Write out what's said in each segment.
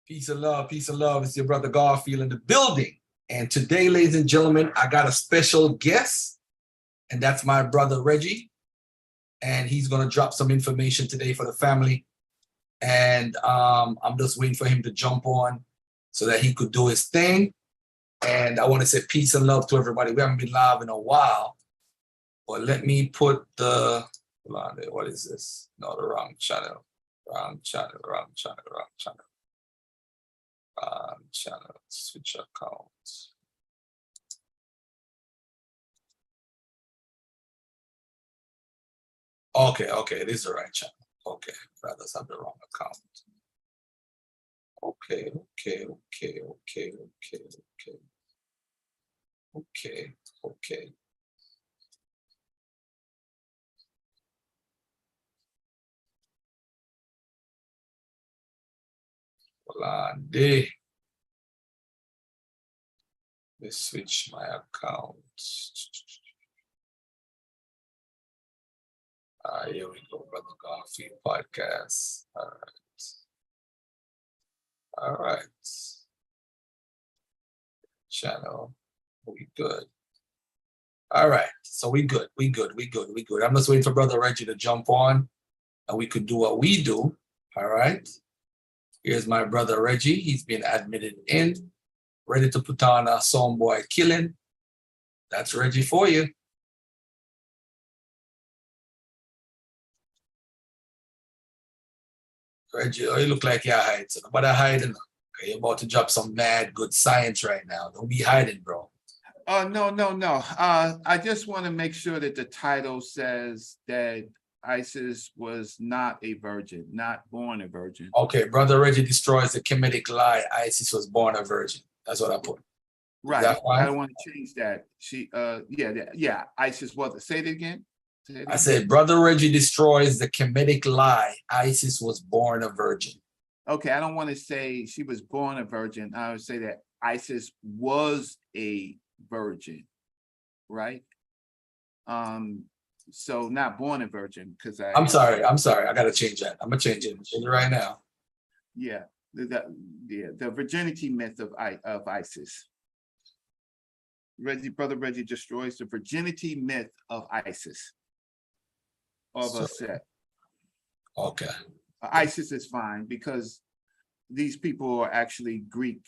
Peace and love, peace and love. It's your brother Garfield in the building. And today, ladies and gentlemen, I got a special guest, and that's my brother Reggie. And he's going to drop some information today for the family. And I'm just waiting for him to jump on so that he could do his thing. And I want to say peace and love to everybody. We haven't been live in a while, but let me put the, hold on there. What is this? No, the wrong channel. Wrong channel, wrong channel, wrong channel. Channel, switch accounts. Okay, this is the right channel. Okay, brothers have the wrong account. Okay. Let's switch my account. Here we go, Brother Garfield podcast. All right. Channel. We good. All right. So we good. I'm just waiting for Brother Reggie to jump on and we could do what we do. All right. Here's my brother Reggie. He's been admitted in, ready to put on a Soundboy killing. That's Reggie for you. Reggie, oh, you look like you're hiding. But I'm hiding. Okay, you're about to drop some mad good science right now. Don't be hiding, bro. No. I just want to make sure that the title says that Isis was not a virgin, not born a virgin. Okay, Brother Reggie destroys the Kemetic lie. Isis was born a virgin. That's what I put. Right. I don't want to change that. She, yeah. Isis was. Say it again. I said, Brother Reggie destroys the Kemetic lie. Isis was born a virgin. Okay, I don't want to say she was born a virgin. I would say that Isis was a virgin, right? So not born a virgin, because I'm sorry. I gotta change that. I'm gonna change it. Change it right now. Yeah, the virginity myth of Isis. Brother Reggie destroys the virginity myth of Isis. Of a set. Okay. Isis is fine because these people are actually Greek.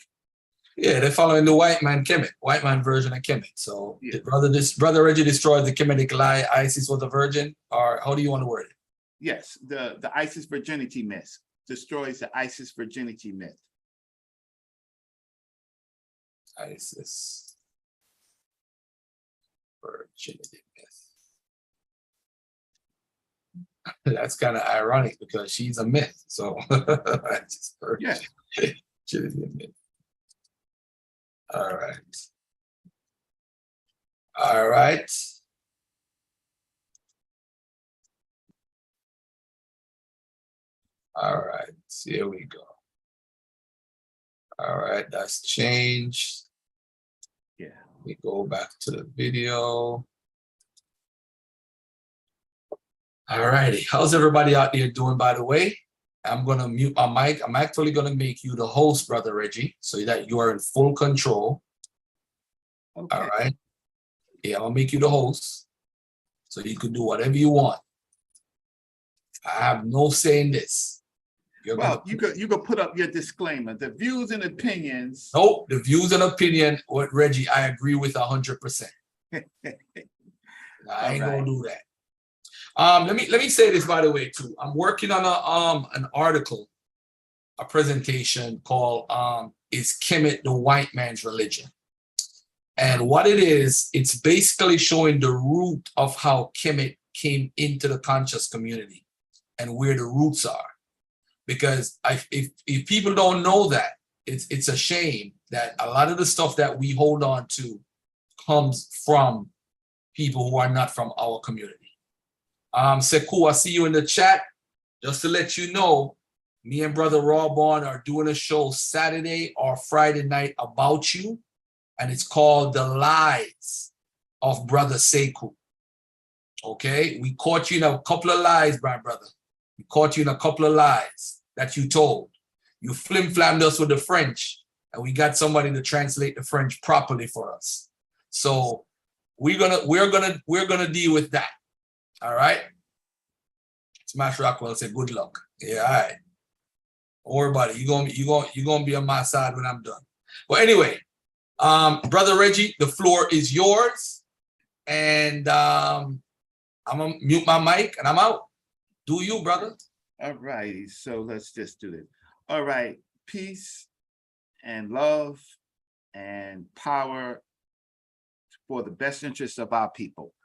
Yeah, they're following the white man Kemet, white man version of Kemet. So yeah. Brother Reggie destroyed the Kemetic lie. Isis was a virgin, or how do you want to word it? Yes, the Isis virginity myth destroys the Isis virginity myth. Isis virginity myth. That's kind of ironic because she's a myth. So yeah. Virginity myth. All right. Here we go. All right, that's changed. Yeah. We go back to the video. All righty. How's everybody out there doing, by the way? I'm going to mute my mic. I'm actually going to make you the host, Brother Reggie, so that you are in full control. Okay. All right. Yeah, I'll make you the host so you can do whatever you want. I have no say in this. You could put up your disclaimer. The views and opinions. Nope. The views and opinion with Reggie, I agree with 100%. I ain't gonna do that. Let me say this, by the way, too. I'm working on an article, a presentation called "Is Kemet the White Man's Religion?" And what it is, it's basically showing the root of how Kemet came into the conscious community and where the roots are. Because if people don't know that, it's a shame that a lot of the stuff that we hold on to comes from people who are not from our community. Sekou, I see you in the chat. Just to let you know, me and Brother Rawborn are doing a show Saturday or Friday night about you, and it's called The Lies of Brother Sekou. Okay? We caught you in a couple of lies, my brother. We caught you in a couple of lies that you told. You flim-flammed us with the French, and we got somebody to translate the French properly for us. So we're gonna deal with that. All right. Smash Rockwell said, "Good luck." Yeah, all right. Don't worry about it. You're gonna be on my side when I'm done. But anyway, Brother Reggie, the floor is yours, and I'm gonna mute my mic and I'm out. Do you, brother? All righty, so let's just do this. All right, peace and love and power for the best interests of our people.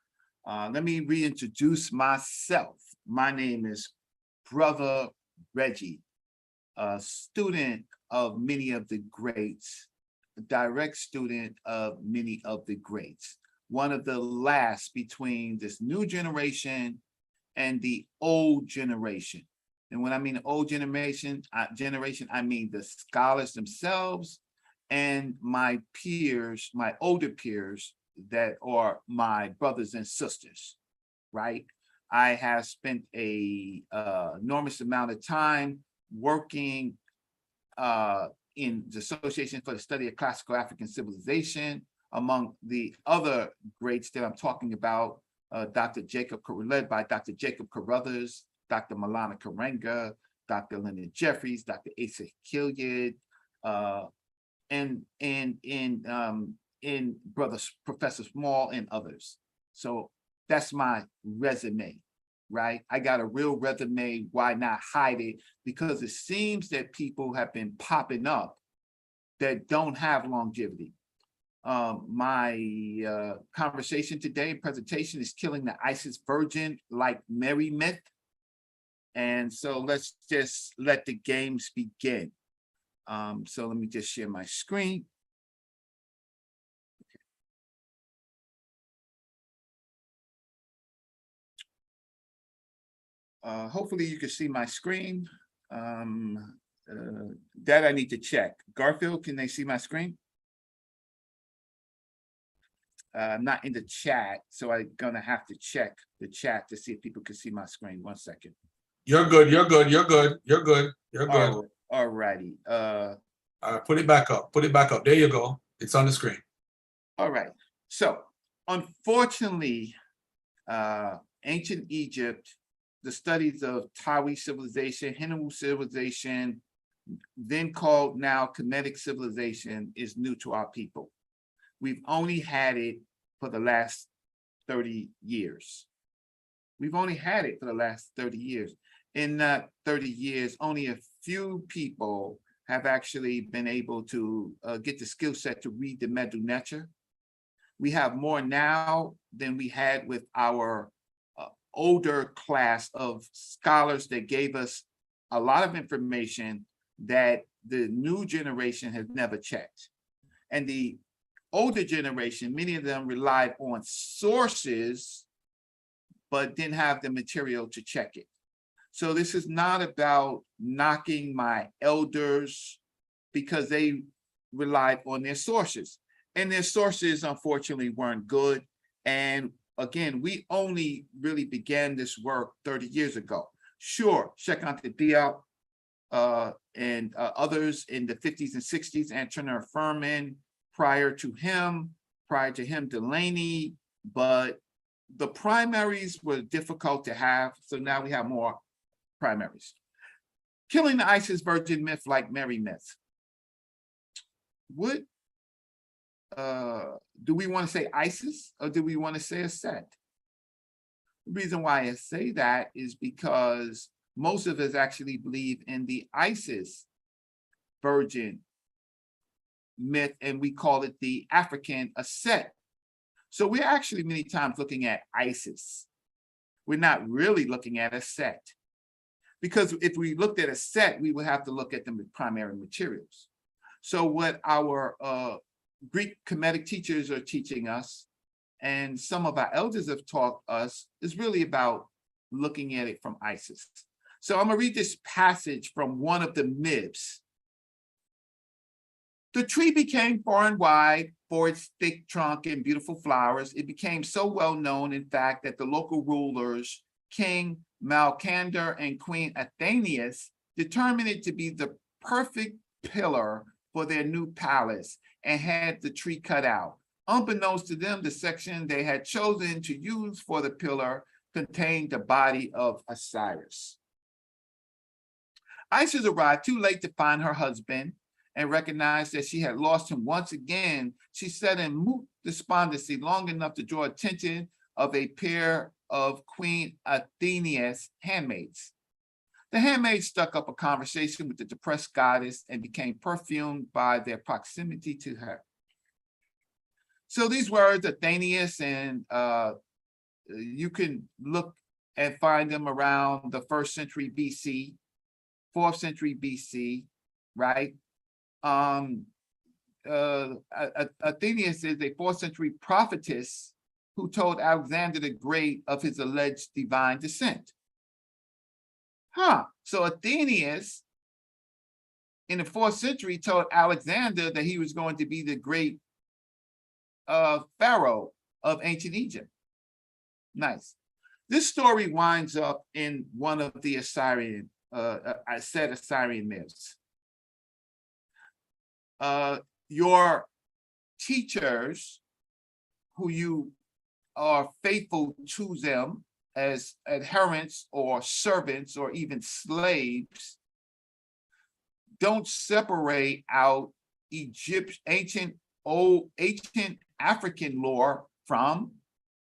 Let me reintroduce myself. My name is Brother Reggie, a student of many of the greats, a direct student of many of the greats, one of the last between this new generation and the old generation. And when I mean old generation, I mean the scholars themselves and my peers, my older peers that are my brothers and sisters, right? I have spent a enormous amount of time working in the Association for the Study of Classical African Civilization, among the other greats that I'm talking about, led by Dr. Jacob Carruthers, Dr. Malana Karenga, Dr. Leonard Jeffries, Dr. Asa Killiard, and Professor Small and others. So that's my resume, right? I got a real resume. Why not hide it? Because it seems that people have been popping up that don't have longevity. My conversation today, presentation, is killing the ISIS virgin like Mary myth. And so let's just let the games begin. So let me just share my screen. Hopefully you can see my screen. That I need to check. Garfield, can they see my screen? I'm not in the chat, so I'm gonna have to check the chat to see if people can see my screen. 1 second. You're good. You're good. You're good. You're good. You're good. All righty. Put it back up. Put it back up. There you go. It's on the screen. All right. So, unfortunately, ancient Egypt, the studies of Tawi civilization, Hindu civilization, then called now Kemetic civilization, is new to our people. We've only had it for the last 30 years. We've only had it for the last 30 years. In that 30 years, only a few people have actually been able to get the skill set to read the Medu Neter. We have more now than we had with our older class of scholars that gave us a lot of information that the new generation has never checked. And the older generation, many of them relied on sources, but didn't have the material to check it. So this is not about knocking my elders because they relied on their sources. And their sources, unfortunately, weren't good. And again, we only really began this work 30 years ago. Sure, Sheikh Diop and others in the 50s and 60s, Antonin Furman, prior to him, Delaney, but the primaries were difficult to have, so now we have more primaries. Killing the ISIS virgin myth like Mary myth. What do we want to say ISIS or do we want to say a set? The reason why I say that is because most of us actually believe in the ISIS virgin myth, and we call it the African Set. So we're actually many times looking at ISIS. We're not really looking at a set. Because if we looked at a set, we would have to look at the primary materials. So what our Greek Kemetic teachers are teaching us, and some of our elders have taught us, is really about looking at it from ISIS. So I'm gonna read this passage from one of the myths. The tree became far and wide for its thick trunk and beautiful flowers. It became so well known, in fact, that the local rulers, King Malcander and Queen Athenius, determined it to be the perfect pillar for their new palace and had the tree cut out. Unbeknownst to them, the section they had chosen to use for the pillar contained the body of Osiris. Isis arrived too late to find her husband and recognized that she had lost him once again. She sat in moot despondency long enough to draw attention of a pair of Queen Athena's handmaids. The handmaids struck up a conversation with the depressed goddess and became perfumed by their proximity to her. So these words, Athenaeus, and you can look and find them around the 1st century BC, 4th century BC, right? Athenaeus is a 4th century prophetess who told Alexander the Great of his alleged divine descent. So Athenaeus in the 4th century told Alexander that he was going to be the great pharaoh of ancient Egypt. Nice. This story winds up in one of the Assyrian myths. Your teachers, who you are faithful to them as adherents or servants or even slaves, don't separate out ancient African lore from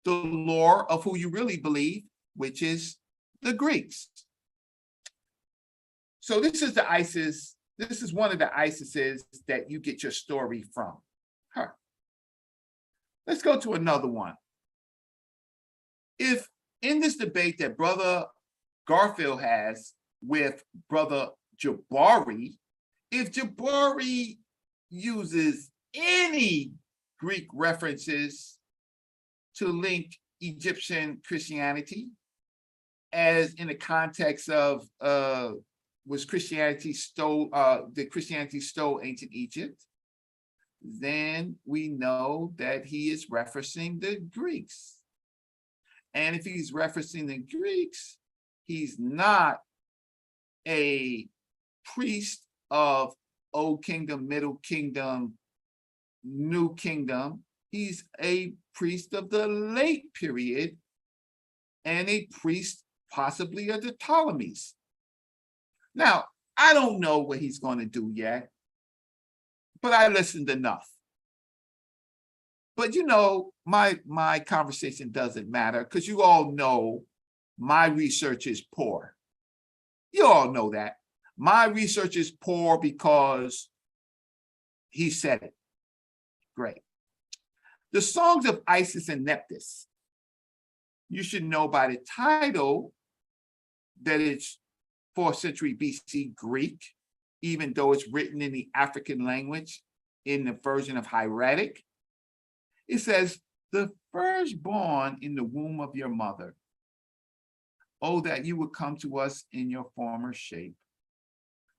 the lore of who you really believe, which is the Greeks. So this is the Isis. This is one of the Isises that you get your story from. Her. Let's go to another one. If in this debate that Brother Garfield has with Brother Jabari, if Jabari uses any Greek references to link Egyptian Christianity, as in the context of did Christianity stole ancient Egypt, then we know that he is referencing the Greeks. And if he's referencing the Greeks, he's not a priest of Old Kingdom, Middle Kingdom, New Kingdom. He's a priest of the late period and a priest possibly of the Ptolemies. Now, I don't know what he's going to do yet, but I listened enough. But you know, my conversation doesn't matter because you all know my research is poor. You all know that. My research is poor because he said it. Great. The songs of Isis and Nephthys. You should know by the title that it's 4th century BC Greek, even though it's written in the African language in the version of hieratic. It says, the firstborn in the womb of your mother. Oh, that you would come to us in your former shape.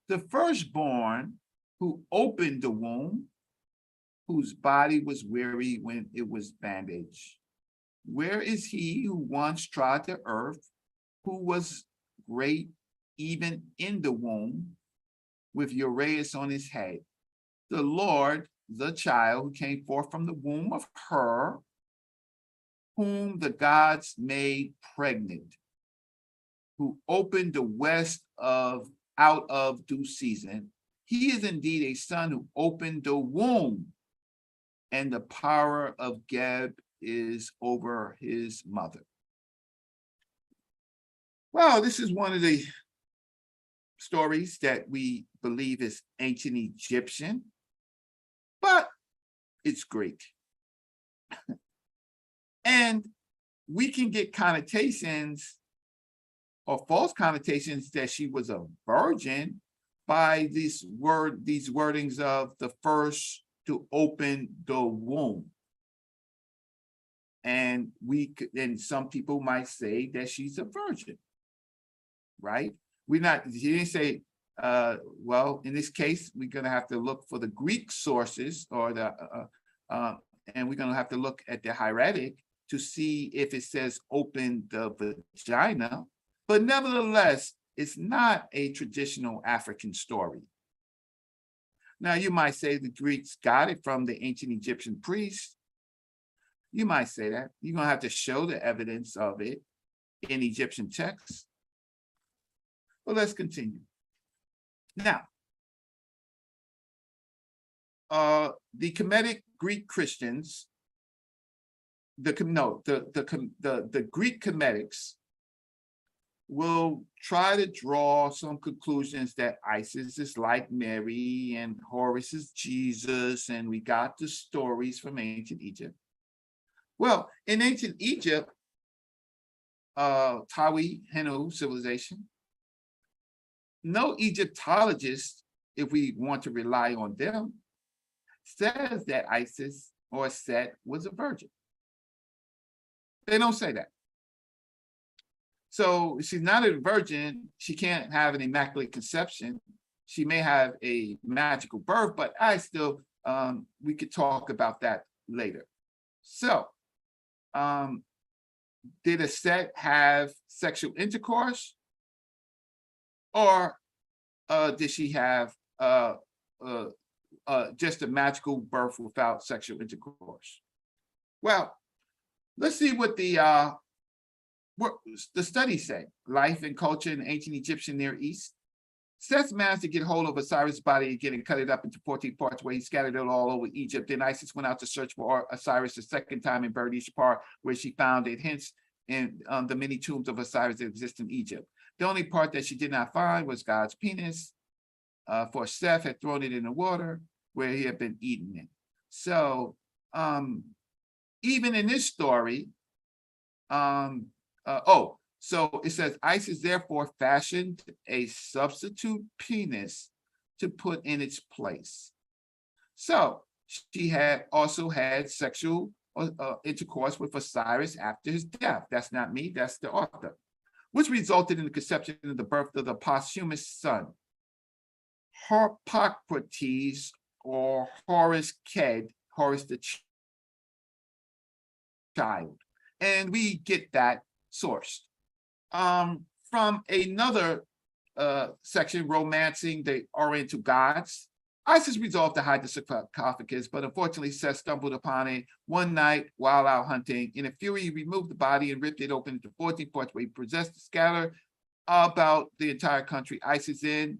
The firstborn who opened the womb, whose body was weary when it was bandaged. Where is he who once trod the earth, who was great even in the womb, with Uraeus on his head? The Lord, the child who came forth from the womb of her, whom the gods made pregnant, who opened the west out of due season. He is indeed a son who opened the womb, and the power of Geb is over his mother. Well, this is one of the stories that we believe is ancient Egyptian, but it's Greek. And we can get connotations or false connotations that she was a virgin by these wordings of the first to open the womb. And some people might say that she's a virgin, right? She didn't say, well, in this case, we're going to have to look for the Greek sources or and we're going to have to look at the hieratic to see if it says open the vagina. But nevertheless, it's not a traditional African story. Now, you might say the Greeks got it from the ancient Egyptian priests. You might say that. You're going to have to show the evidence of it in Egyptian texts. Well, let's continue. Now, the Kemetic Greek Christians, the Greek Kemetics will try to draw some conclusions that Isis is like Mary and Horus is Jesus, and we got the stories from ancient Egypt. Well, in ancient Egypt, Tawi Hindu civilization, no Egyptologist, if we want to rely on them, says that Isis or Set was a virgin. They don't say that. So she's not a virgin. She can't have an immaculate conception. She may have a magical birth, but we could talk about that later. So, did a Set have sexual intercourse, or did she have just a magical birth without sexual intercourse? Well, let's see what the studies say. Life and culture in ancient Egyptian Near East. Seth managed to get hold of Osiris' body again and cut it up into 14 parts, where he scattered it all over Egypt. Then Isis went out to search for Osiris a second time and buried each part where she found it, hence in the many tombs of Osiris that exist in Egypt. The only part that she did not find was God's penis, for Seth had thrown it in the water where he had been eating it. So even in this story, so it says Isis therefore fashioned a substitute penis to put in its place. So she had also had sexual intercourse with Osiris after his death. That's not me, that's the author, which resulted in the conception of the birth of the posthumous son, Harpocrates, or Horus Ked, Horus the child. And we get that sourced from another section, romancing the Oriental gods. Isis resolved to hide the sarcophagus, but unfortunately Seth stumbled upon it one night while out hunting. In a fury, he removed the body and ripped it open into 14 parts, where he possessed the scatter about the entire country. Isis then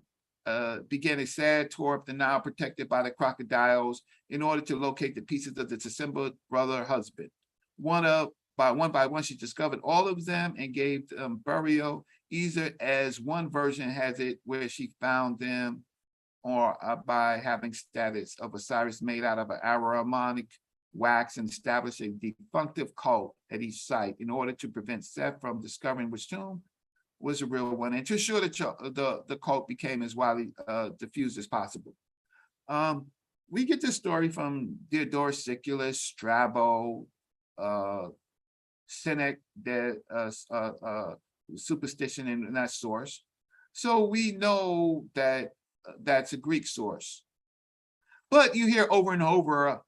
began a sad tour up the Nile, protected by the crocodiles, in order to locate the pieces of the disassembled brother husband. One by one, she discovered all of them and gave them burial, either as one version has it, where she found them, or by having statues of Osiris made out of an aromatic wax, and established a defunctive cult at each site in order to prevent Seth from discovering which tomb was a real one, and to ensure that the cult became as widely diffused as possible. We get this story from Diodorus Siculus, Strabo, Cynic, superstition in that source. So we know that that's a Greek source. But you hear over and over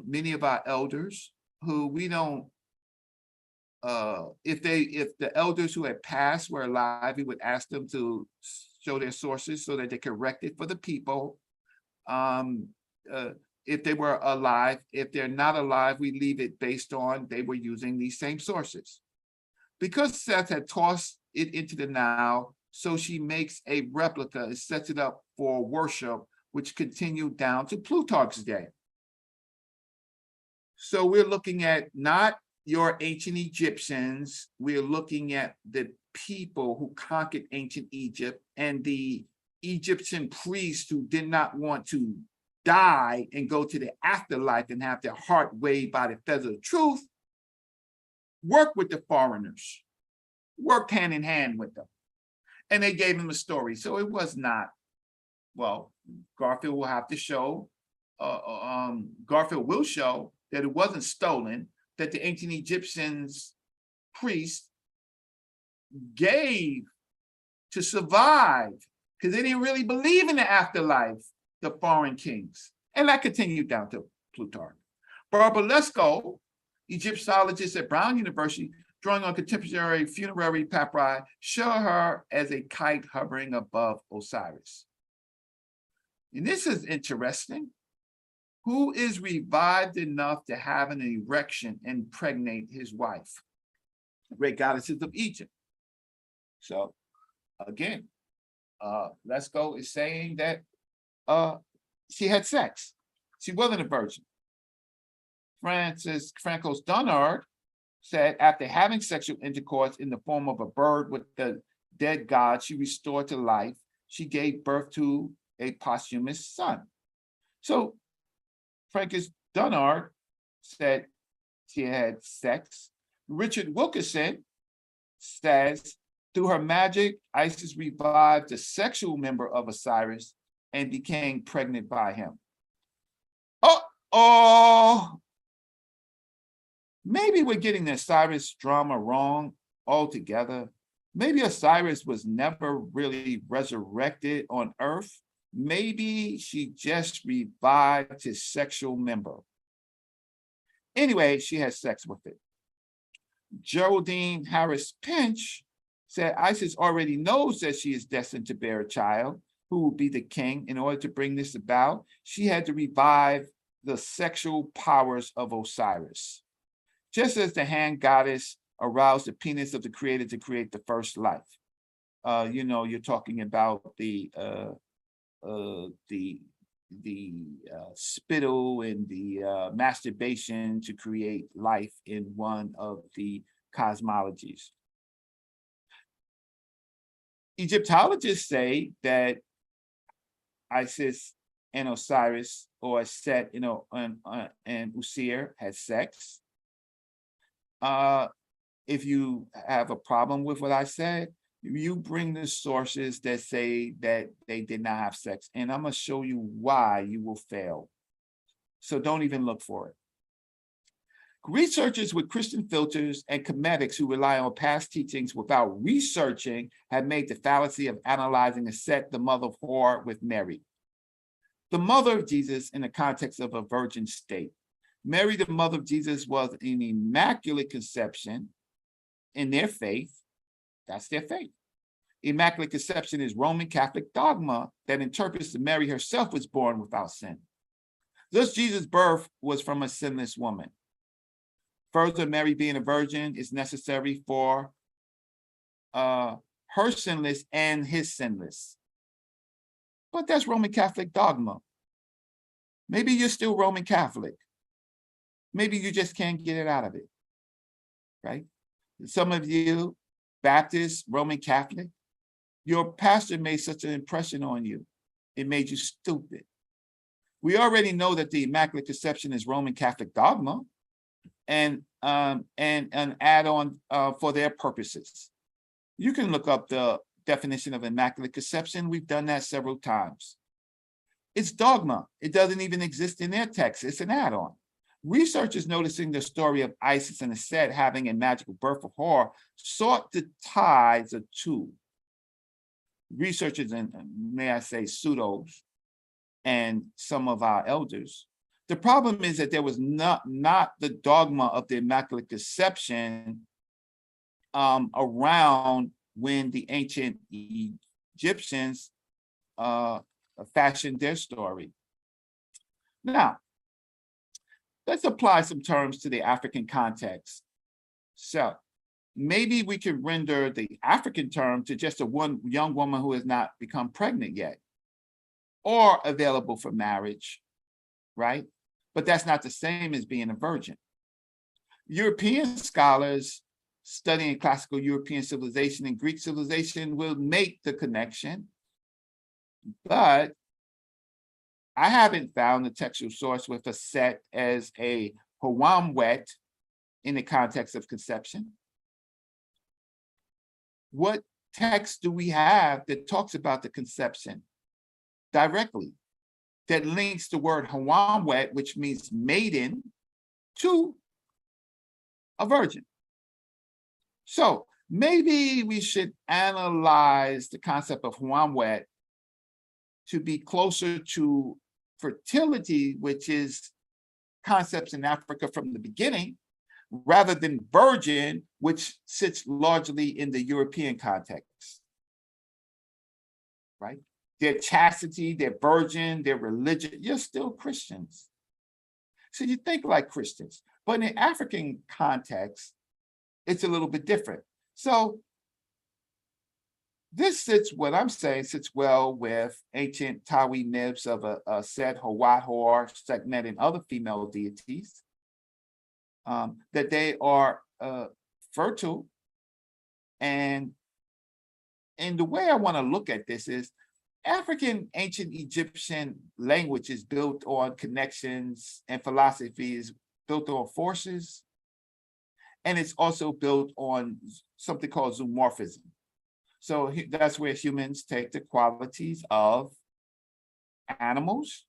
many of our elders who we don't, if the elders who had passed were alive, we would ask them to show their sources so that they could correct it for the people. If they were alive. If they're not alive, we leave it based on they were using these same sources. Because Seth had tossed it into the Nile, so she makes a replica and sets it up for worship, which continued down to Plutarch's day. So we're looking at not your ancient Egyptians, we're looking at the people who conquered ancient Egypt, and the Egyptian priests who did not want to die and go to the afterlife and have their heart weighed by the feather of truth, work with the foreigners, worked hand in hand with them. And they gave him a story. So it was not, well, Garfield will have to show, Garfield will show that it wasn't stolen, that the ancient Egyptians priests gave to survive, because they didn't really believe in the afterlife, the foreign kings. And that continued down to Plutarch. Barbalesco, Egyptologist at Brown University, drawing on contemporary funerary papyri, show her as a kite hovering above Osiris. And this is interesting. Who is revived enough to have an erection and impregnate his wife? The great goddesses of Egypt. So again, Let's Go is saying that she had sex. She wasn't a virgin. Francois Donard said after having sexual intercourse in the form of a bird with the dead god she restored to life, she gave birth to a posthumous son. So Francois Donard said she had sex. Richard Wilkerson says, through her magic, Isis revived the sexual member of Osiris and became pregnant by him. Oh, maybe we're getting the Osiris drama wrong altogether. Maybe Osiris was never really resurrected on Earth. Maybe she just revived his sexual member. Anyway, she had sex with it. Geraldine Harris Pinch said Isis already knows that she is destined to bear a child who will be the king. In order to bring this about, she had to revive the sexual powers of Osiris. Just as the hand goddess aroused the penis of the creator to create the first life. You're talking about the spittle and the masturbation to create life in one of the cosmologies. Egyptologists say that Isis and Osiris, or Set, and Usir had sex. If you have a problem with what I said, you bring the sources that say that they did not have sex, and I'm going to show you why you will fail. So don't even look for it. Researchers with Christian filters and comedics who rely on past teachings without researching have made the fallacy of analyzing a Set, the mother of whore, with Mary, the mother of Jesus, in the context of a virgin state. Mary, the mother of Jesus, was an immaculate conception in their faith. That's their faith. Immaculate conception is Roman Catholic dogma that interprets that Mary herself was born without sin. Thus, Jesus' birth was from a sinless woman. Further, Mary being a virgin is necessary for her sinless and his sinless. But that's Roman Catholic dogma. Maybe you're still Roman Catholic. Maybe you just can't get it out of it, right? Some of you, Baptist, Roman Catholic, your pastor made such an impression on you. It made you stupid. We already know that the Immaculate Conception is Roman Catholic dogma and an add-on for their purposes. You can look up the definition of Immaculate Conception. We've done that several times. It's dogma. It doesn't even exist in their text. It's an add-on. Researchers noticing the story of Isis and Set having a magical birth of horror sought to tie the two. Researchers, and may I say pseudos, and some of our elders. The problem is that there was not the dogma of the Immaculate Conception around when the ancient Egyptians fashioned their story. Now, let's apply some terms to the African context. So maybe we can render the African term to just one young woman who has not become pregnant yet or available for marriage, right? But that's not the same as being a virgin. European scholars studying classical European civilization and Greek civilization will make the connection, but I haven't found a textual source with a Set as a Hawamwet in the context of conception. What text do we have that talks about the conception directly, that links the word Hawamwet, which means maiden, to a virgin? So maybe we should analyze the concept of Hawamwet to be closer to fertility, which is concepts in Africa from the beginning, rather than virgin, which sits largely in the European context, right? their chastity, their virgin, their religion, you're still Christians. So you think like Christians. But in the African context, it's a little bit different. So this what I'm saying sits well with ancient Tawi myths of a Set, Hawat, Sekhmet, and other female deities, that they are fertile. And the way I want to look at this is African ancient Egyptian language is built on connections, and philosophy is built on forces. And it's also built on something called zoomorphism. So that's where humans take the qualities of animals,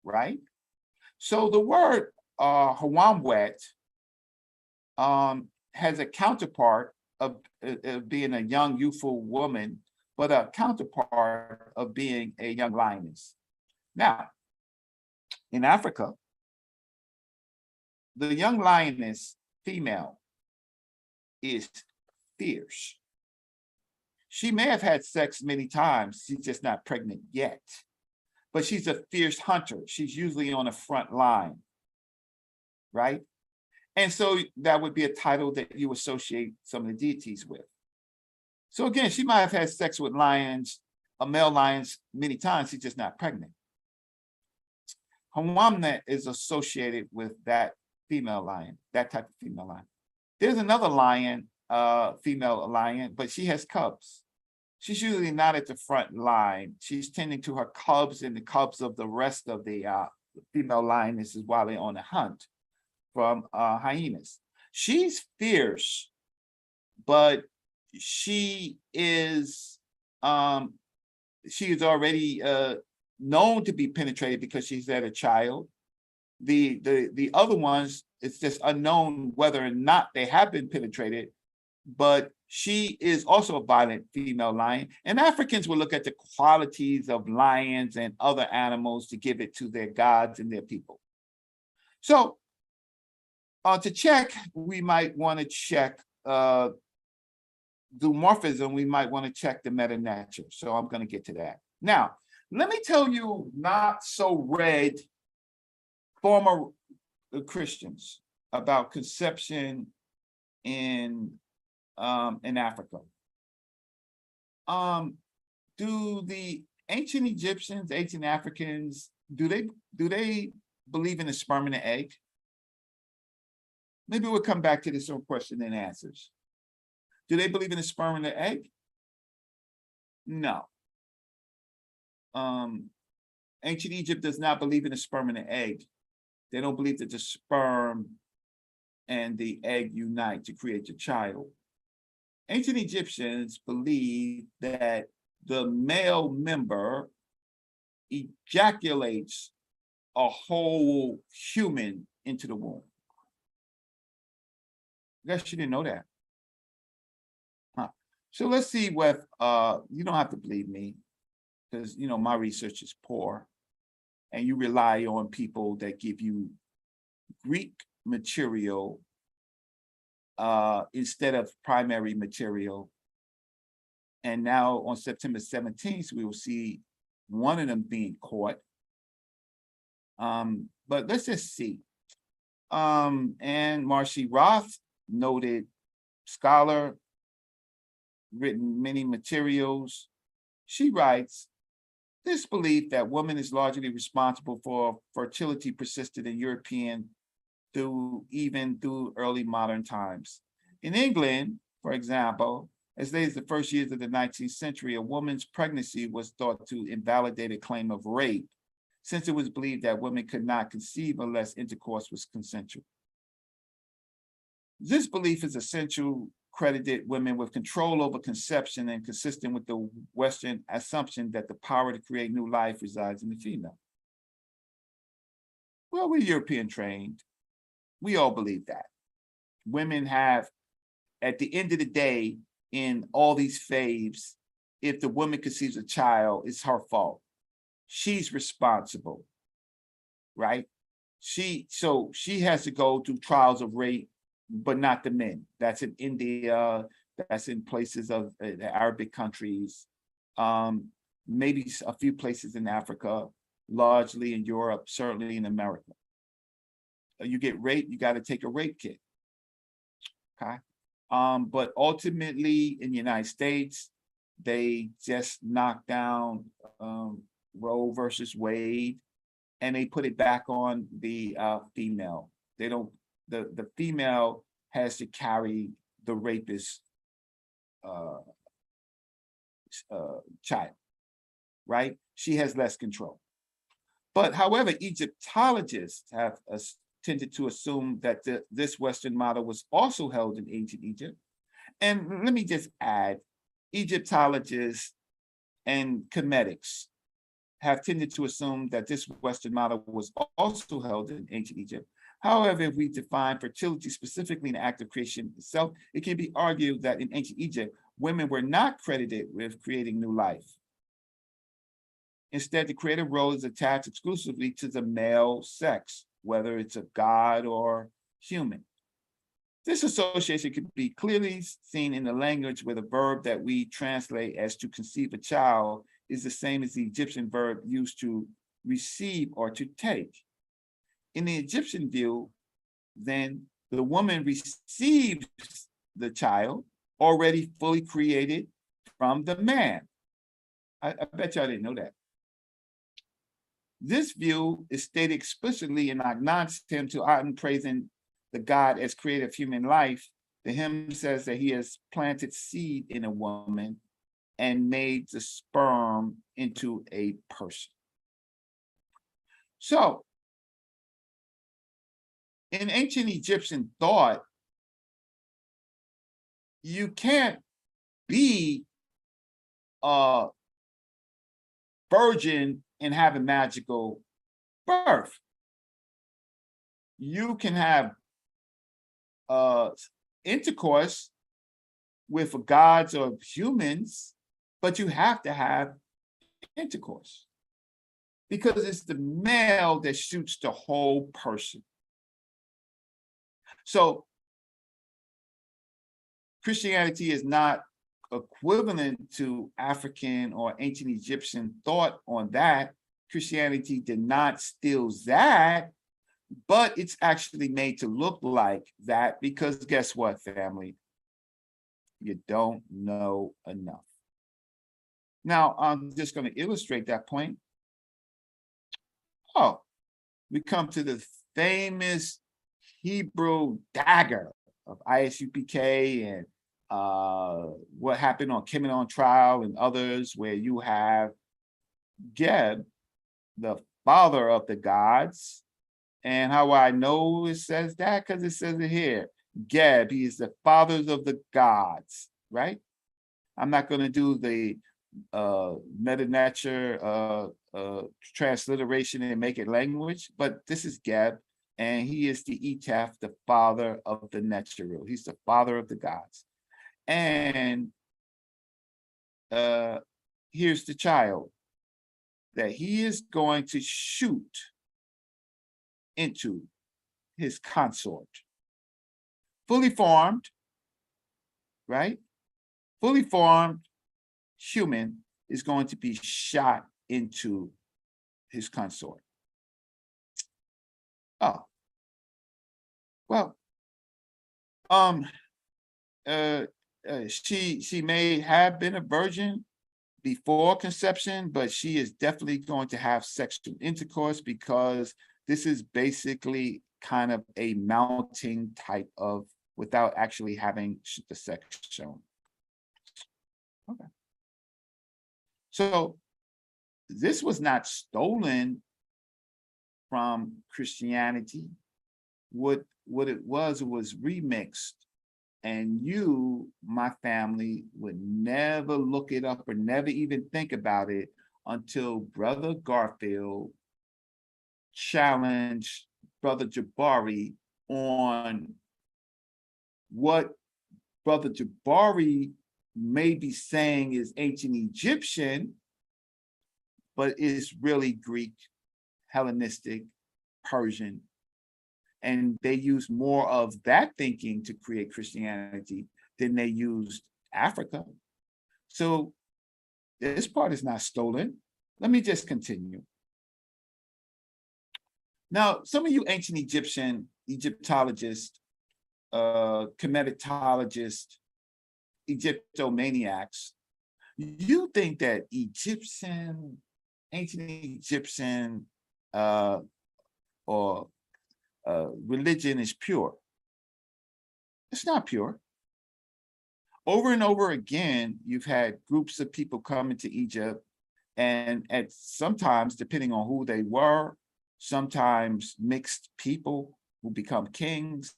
right? So the word Hawamwet has a counterpart of being a young, youthful woman, but a counterpart of being a young lioness. Now, in Africa, the young lioness female is fierce. She may have had sex many times, she's just not pregnant yet, but she's a fierce hunter. She's usually on the front line, right? And so that would be a title that you associate some of the deities with. So again, she might have had sex with lions, male lions many times, she's just not pregnant. Hawamnet is associated with that female lion, that type of female lion. There's another lion, female lion, but she has cubs. She's usually not at the front line. She's tending to her cubs and the cubs of the rest of the female lionesses while they're on a hunt from hyenas. She's fierce, but she is already known to be penetrated because she's had a child. The other ones, it's just unknown whether or not they have been penetrated, but she is also a violent female lion. And Africans will look at the qualities of lions and other animals to give it to their gods and their people. So to check, we might want to check zoomorphism, we might want to check the meta-nature. So I'm going to get to that. Now, let me tell you not so read former Christians about conception in Africa. Do the ancient Egyptians, ancient Africans, do they believe in the sperm and the egg? Maybe we'll come back to this on question and answers. Do they believe in the sperm and the egg? No. Ancient Egypt does not believe in the sperm and the egg. They don't believe that the sperm and the egg unite to create a child. Ancient Egyptians believe that the male member ejaculates a whole human into the womb. I guess you didn't know that. Huh. So let's see what, you don't have to believe me, because my research is poor, and you rely on people that give you Greek material instead of primary material. And now on September 17th, we will see one of them being caught. But let's just see. And Marcy Roth, noted scholar, written many materials. She writes, this belief that woman is largely responsible for fertility persisted in European even through early modern times. In England, for example, as late as the first years of the 19th century, a woman's pregnancy was thought to invalidate a claim of rape, since it was believed that women could not conceive unless intercourse was consensual. This belief is essential, credited women with control over conception and consistent with the Western assumption that the power to create new life resides in the female. Well, we're European trained. We all believe that. Women have, at the end of the day, in all these faves, if the woman conceives a child, it's her fault. She's responsible, right? So she has to go through trials of rape, but not the men. That's in India, that's in places of the Arabic countries. maybe a few places in Africa, largely in Europe, certainly in America. You get raped, you got to take a rape kit. Okay. But ultimately in the United States, they just knocked down Roe versus Wade, and they put it back on the female. They don't, the female has to carry the rapist child, right? She has less control. But however, Egyptologists have tended to assume that this Western model was also held in ancient Egypt. And let me just add, Egyptologists and Comedics have tended to assume that this Western model was also held in ancient Egypt. However, if we define fertility specifically in the act of creation itself, it can be argued that in ancient Egypt, women were not credited with creating new life. Instead, the creative role is attached exclusively to the male sex, whether it's a god or human. This association could be clearly seen in the language where the verb that we translate as to conceive a child is the same as the Egyptian verb used to receive or to take. In the Egyptian view, then the woman receives the child already fully created from the man. I bet y'all didn't know that. This view is stated explicitly in acknowledging him to art and praising the God as creator of human life. The hymn says that he has planted seed in a woman and made the sperm into a person. So, in ancient Egyptian thought, you can't be a virgin and have a magical birth. You can have intercourse with gods or humans, but you have to have intercourse because it's the male that shoots the whole person. So Christianity is not equivalent to African or ancient Egyptian thought on that. Christianity did not steal that, but it's actually made to look like that because guess what, family? You don't know enough. Now, I'm just going to illustrate that point. Oh, we come to the famous Hebrew dagger of ISUPK and what happened on Kemet on Trial and others, where you have Geb, the father of the gods. And how I know it says that? Because it says it here. Geb, he is the father of the gods, right? I'm not going to do the meta nature transliteration and make it language, but this is Geb, and he is the Etaf, the father of the Neteru. He's the father of the gods. And here's the child that he is going to shoot into his consort. Fully formed, right? Fully formed human is going to be shot into his consort. Oh, well, she may have been a virgin before conception, but she is definitely going to have sexual intercourse because this is basically kind of a mounting type of, without actually having the sex shown. Okay. So this was not stolen from Christianity. What it was remixed, and you, my family, would never look it up or never even think about it until Brother Garfield challenged Brother Jabari on what Brother Jabari may be saying is ancient Egyptian, but is really Greek, Hellenistic, Persian. And they use more of that thinking to create Christianity than they used Africa. So This part is not stolen. Let me just continue. Now, some of you ancient Egyptologists, Kemetologists, Egyptomaniacs, you think that ancient Egyptian religion is pure. It's not pure. Over and over again, you've had groups of people come into Egypt, and sometimes, depending on who they were, sometimes mixed people who become kings,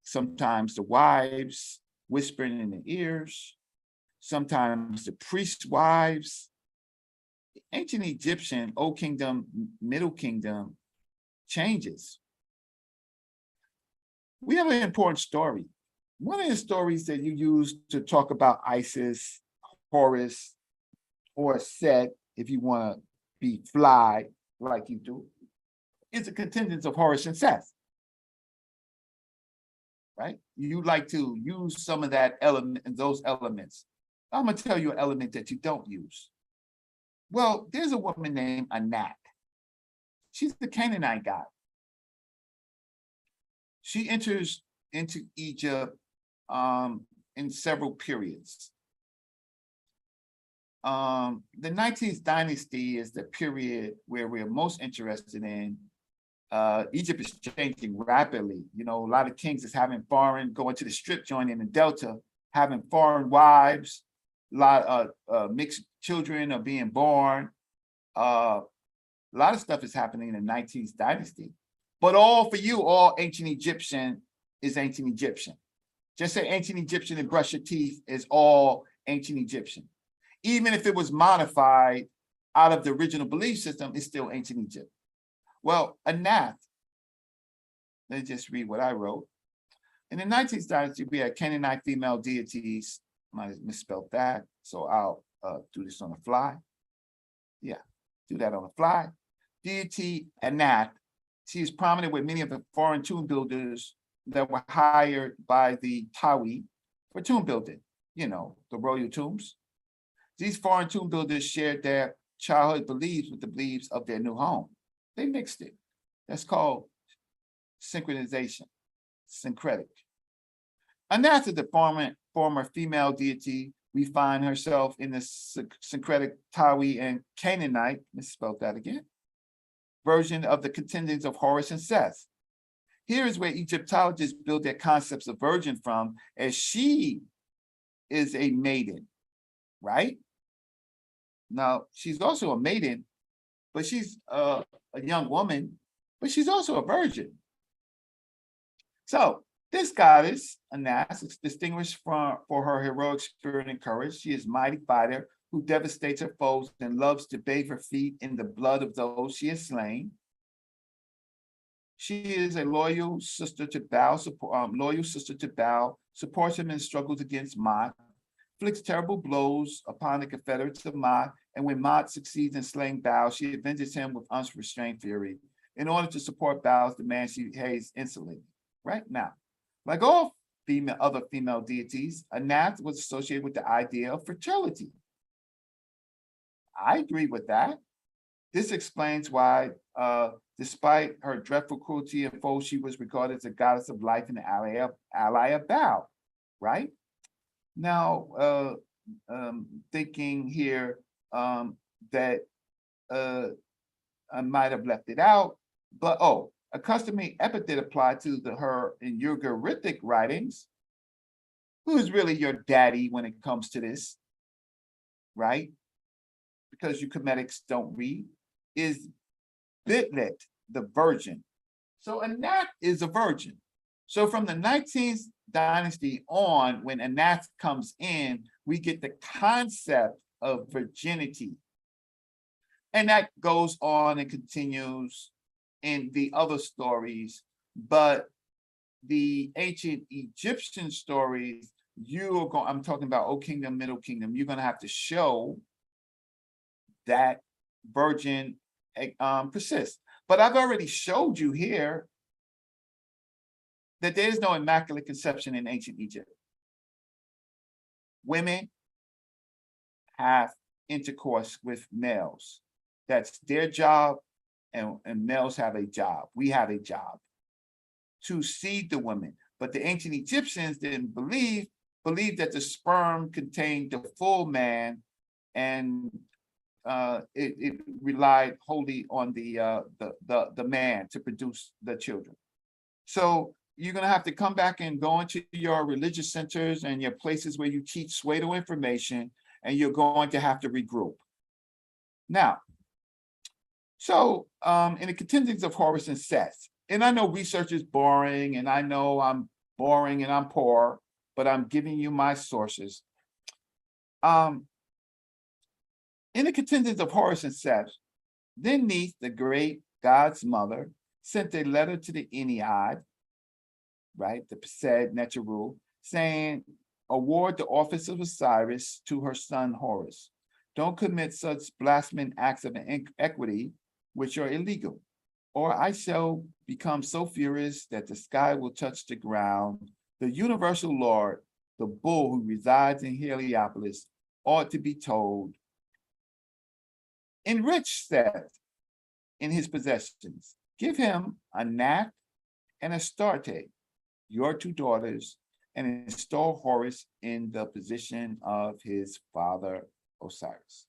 sometimes the wives whispering in the ears, sometimes the priest's wives. Ancient Egyptian, Old Kingdom, Middle Kingdom changes. We have an important story. One of the stories that you use to talk about Isis, Horus, or Set, if you want to be fly like you do, is the contingents of Horus and Seth. Right? You like to use some of that element and those elements. I'm going to tell you an element that you don't use. Well, there's a woman named Anat. She's the Canaanite god. She enters into Egypt in several periods. The 19th dynasty is the period where we're most interested in. Egypt is changing rapidly. You know, a lot of kings is having going to the strip joint in the Delta, having foreign wives. A lot of mixed children are being born. A lot of stuff is happening in the 19th dynasty. But all ancient Egyptian is ancient Egyptian. Just say ancient Egyptian and brush your teeth is all ancient Egyptian. Even if it was modified out of the original belief system, it's still ancient Egypt. Well, Anath, let me just read what I wrote. In the 19th dynasty, we had Canaanite female deities. I might have misspelled that, so I'll do this on the fly. Yeah, do that on the fly. Deity Anath. She is prominent with many of the foreign tomb builders that were hired by the Tawi for tomb building, you know, the royal tombs. These foreign tomb builders shared their childhood beliefs with the beliefs of their new home. They mixed it. That's called synchronization, syncretic. Anath is the former female deity. We find herself in the syncretic Tawi and Canaanite, misspelled that again, version of the contingents of Horus and Seth. Here is where Egyptologists build their concepts of virgin from, as she is a maiden, right? Now, she's also a maiden, but she's a young woman, but she's also a virgin. So this goddess, Anas, is distinguished for her heroic spirit and courage. She is a mighty fighter who devastates her foes and loves to bathe her feet in the blood of those she has slain. She is a loyal sister to Baal, supports him in struggles against Ma'at, inflicts terrible blows upon the Confederates of Ma'at, and when Ma'at succeeds in slaying Baal, she avenges him with unrestrained fury. In order to support Baal's demand, she behaves insolently. Right now, like all other female deities, Anath was associated with the idea of fertility. I agree with that. This explains why, despite her dreadful cruelty and foe, she was regarded as a goddess of life and an ally of Baal, right? Now, thinking here that I might have left it out, but a customary epithet applied to her in Ugaritic writings. Who is really your daddy when it comes to this, right? Because you Kemetics don't read, is Bitlet, the virgin. So Anath is a virgin. So from the 19th dynasty on, when Anath comes in, we get the concept of virginity. And that goes on and continues in the other stories, but the ancient Egyptian stories, I'm talking about Old Kingdom, Middle Kingdom, you're going to have to show that virgin persists. But I've already showed you here that there is no immaculate conception in ancient Egypt. Women have intercourse with males. That's their job, and males have a job. We have a job to seed the women. But the ancient Egyptians didn't believe that the sperm contained the full man, and it relied wholly on the man to produce the children. So you're going to have to come back and go into your religious centers and your places where you teach pseudo information, and you're going to have to regroup. Now, so in the contingents of Horus and Seth, and I know research is boring, and I know I'm boring and I'm poor, but I'm giving you my sources. In the contingents of Horus and Seth, then Neith, the great god's mother, sent a letter to the Ennead, right, the Pesed Neteru, saying, award the office of Osiris to her son Horus. Don't commit such blasphemous acts of equity, which are illegal, or I shall become so furious that the sky will touch the ground. The universal Lord, the bull who resides in Heliopolis, ought to be told, enrich Seth in his possessions. Give him a Nath and Astarte, your two daughters, and install Horus in the position of his father Osiris.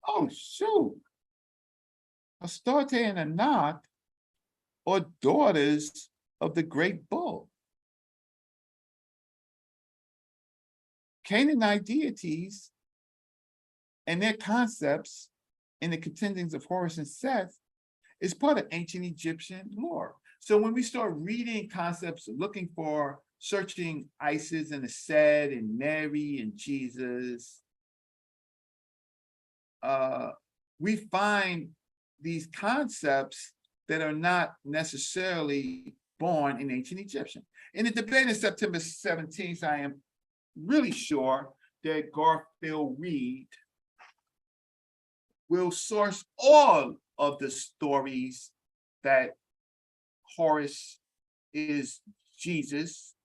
Oh, shoot. Astarte and Anath are daughters of the great bull. Canaanite deities and their concepts in the contingents of Horus and Seth is part of ancient Egyptian lore. So when we start reading concepts, looking for, searching Isis and the Sed and Mary and Jesus, we find these concepts that are not necessarily born in ancient Egyptian. In the debate on September 17th, I am really sure that Garfield Reed will source all of the stories that Horus is Jesus,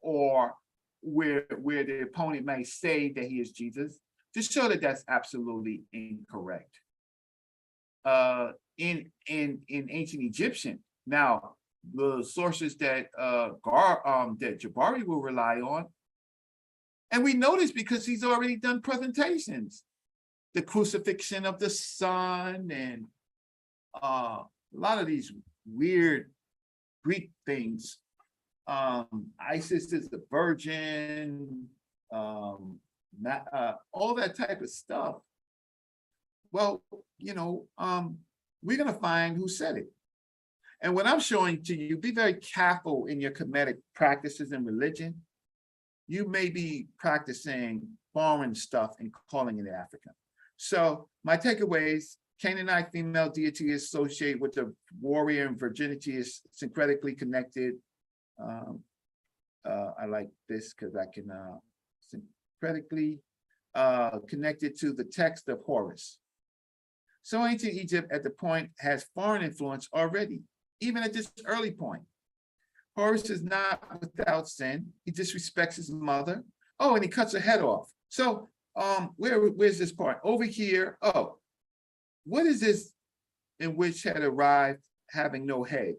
or where the opponent may say that he is Jesus, to show that that's absolutely incorrect. In ancient Egyptian, now the sources that that Jabari will rely on, and we know this because he's already done presentations, the crucifixion of the sun, and a lot of these weird Greek things. Isis is the virgin, all that type of stuff. Well, you know, we're going to find who said it. And what I'm showing to you, be very careful in your Kemetic practices in religion. You may be practicing foreign stuff and calling it African. So my takeaways: Canaanite female deity is associated with the warrior, and virginity is syncretically connected. I like this because I can syncretically connected to the text of Horus. So ancient Egypt at the point has foreign influence already, even at this early point. Horus is not without sin. He disrespects his mother. Oh, and he cuts her head off. So where's this part? Over here. Oh, what is this in which had arrived having no head?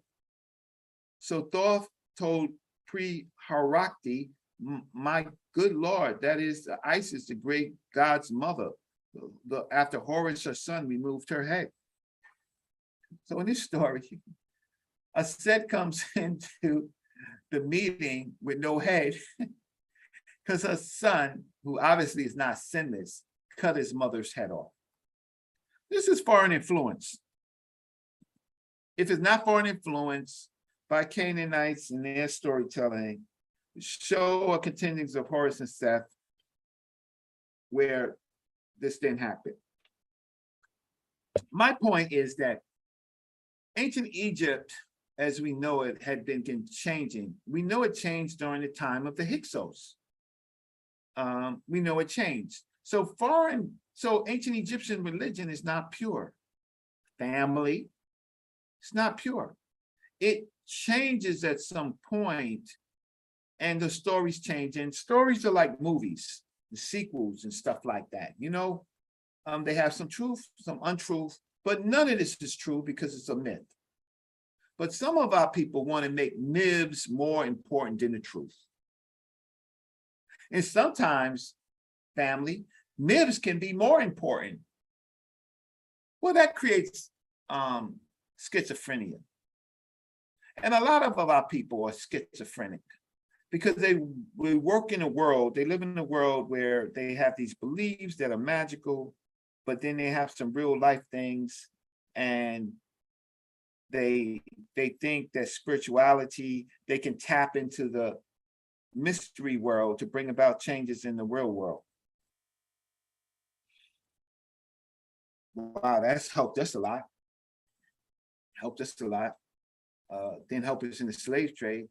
So Thoth told Pre-Harakti, my good Lord, that is Isis, the great god's mother, after Horus, her son, removed her head. So in this story, a Set comes into the meeting with no head because her son, who obviously is not sinless, cut his mother's head off. This is foreign influence. If it's not foreign influence by Canaanites and their storytelling, show a contingents of Horus and Seth where this didn't happen. My point is that ancient Egypt, as we know it, had been changing. We know it changed during the time of the Hyksos. We know it changed. So ancient Egyptian religion is not pure. Family, it's not pure. It changes at some point, and the stories change. And stories are like movies. the sequels and stuff like that. You know, they have some truth, some untruth, but none of this is true because it's a myth. But some of our people want to make myths more important than the truth. And sometimes, family, myths can be more important. Well, that creates schizophrenia. And a lot of our people are schizophrenic because they work in a world, they live in a world where they have these beliefs that are magical, but then they have some real life things, and they think that spirituality, they can tap into the mystery world to bring about changes in the real world. Wow, that's helped us a lot. Helped us a lot. Didn't help us in the slave trade.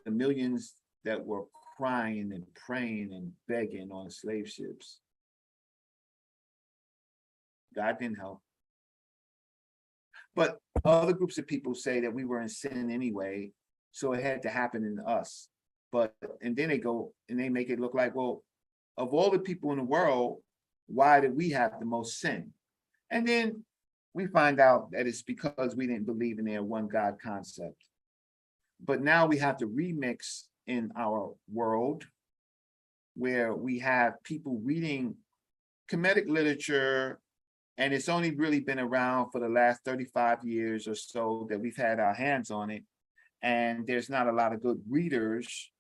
The millions that were crying and praying and begging on slave ships. God didn't help. But other groups of people say that we were in sin anyway, so it had to happen in us. And then they go and they make it look like, well, of all the people in the world, why did we have the most sin? And then we find out that it's because we didn't believe in their one God concept. But now we have to remix in our world where we have people reading Kemetic literature, and it's only really been around for the last 35 years or so that we've had our hands on it. And there's not a lot of good readers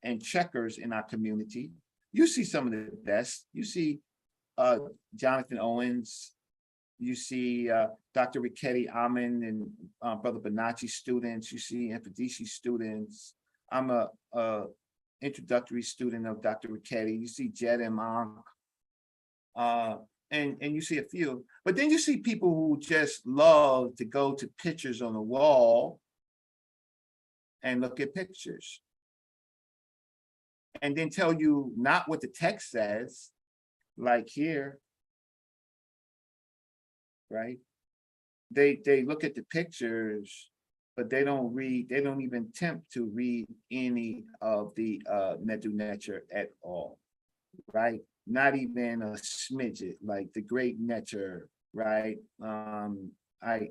and checkers in our community. You see some of the best. You see Jonathan Owens. You see Dr. Riketti Amen and Brother Bonacci students. You see Infidisi students. I'm a introductory student of Dr. Riketti. You see Jed and Monk. And you see a few. But then you see people who just love to go to pictures on the wall and look at pictures. And then tell you not what the text says, like here. Right? They look at the pictures, but they don't read, they don't even attempt to read any of the Medu Neter at all, right? Not even a smidget, like the great Neter, right? I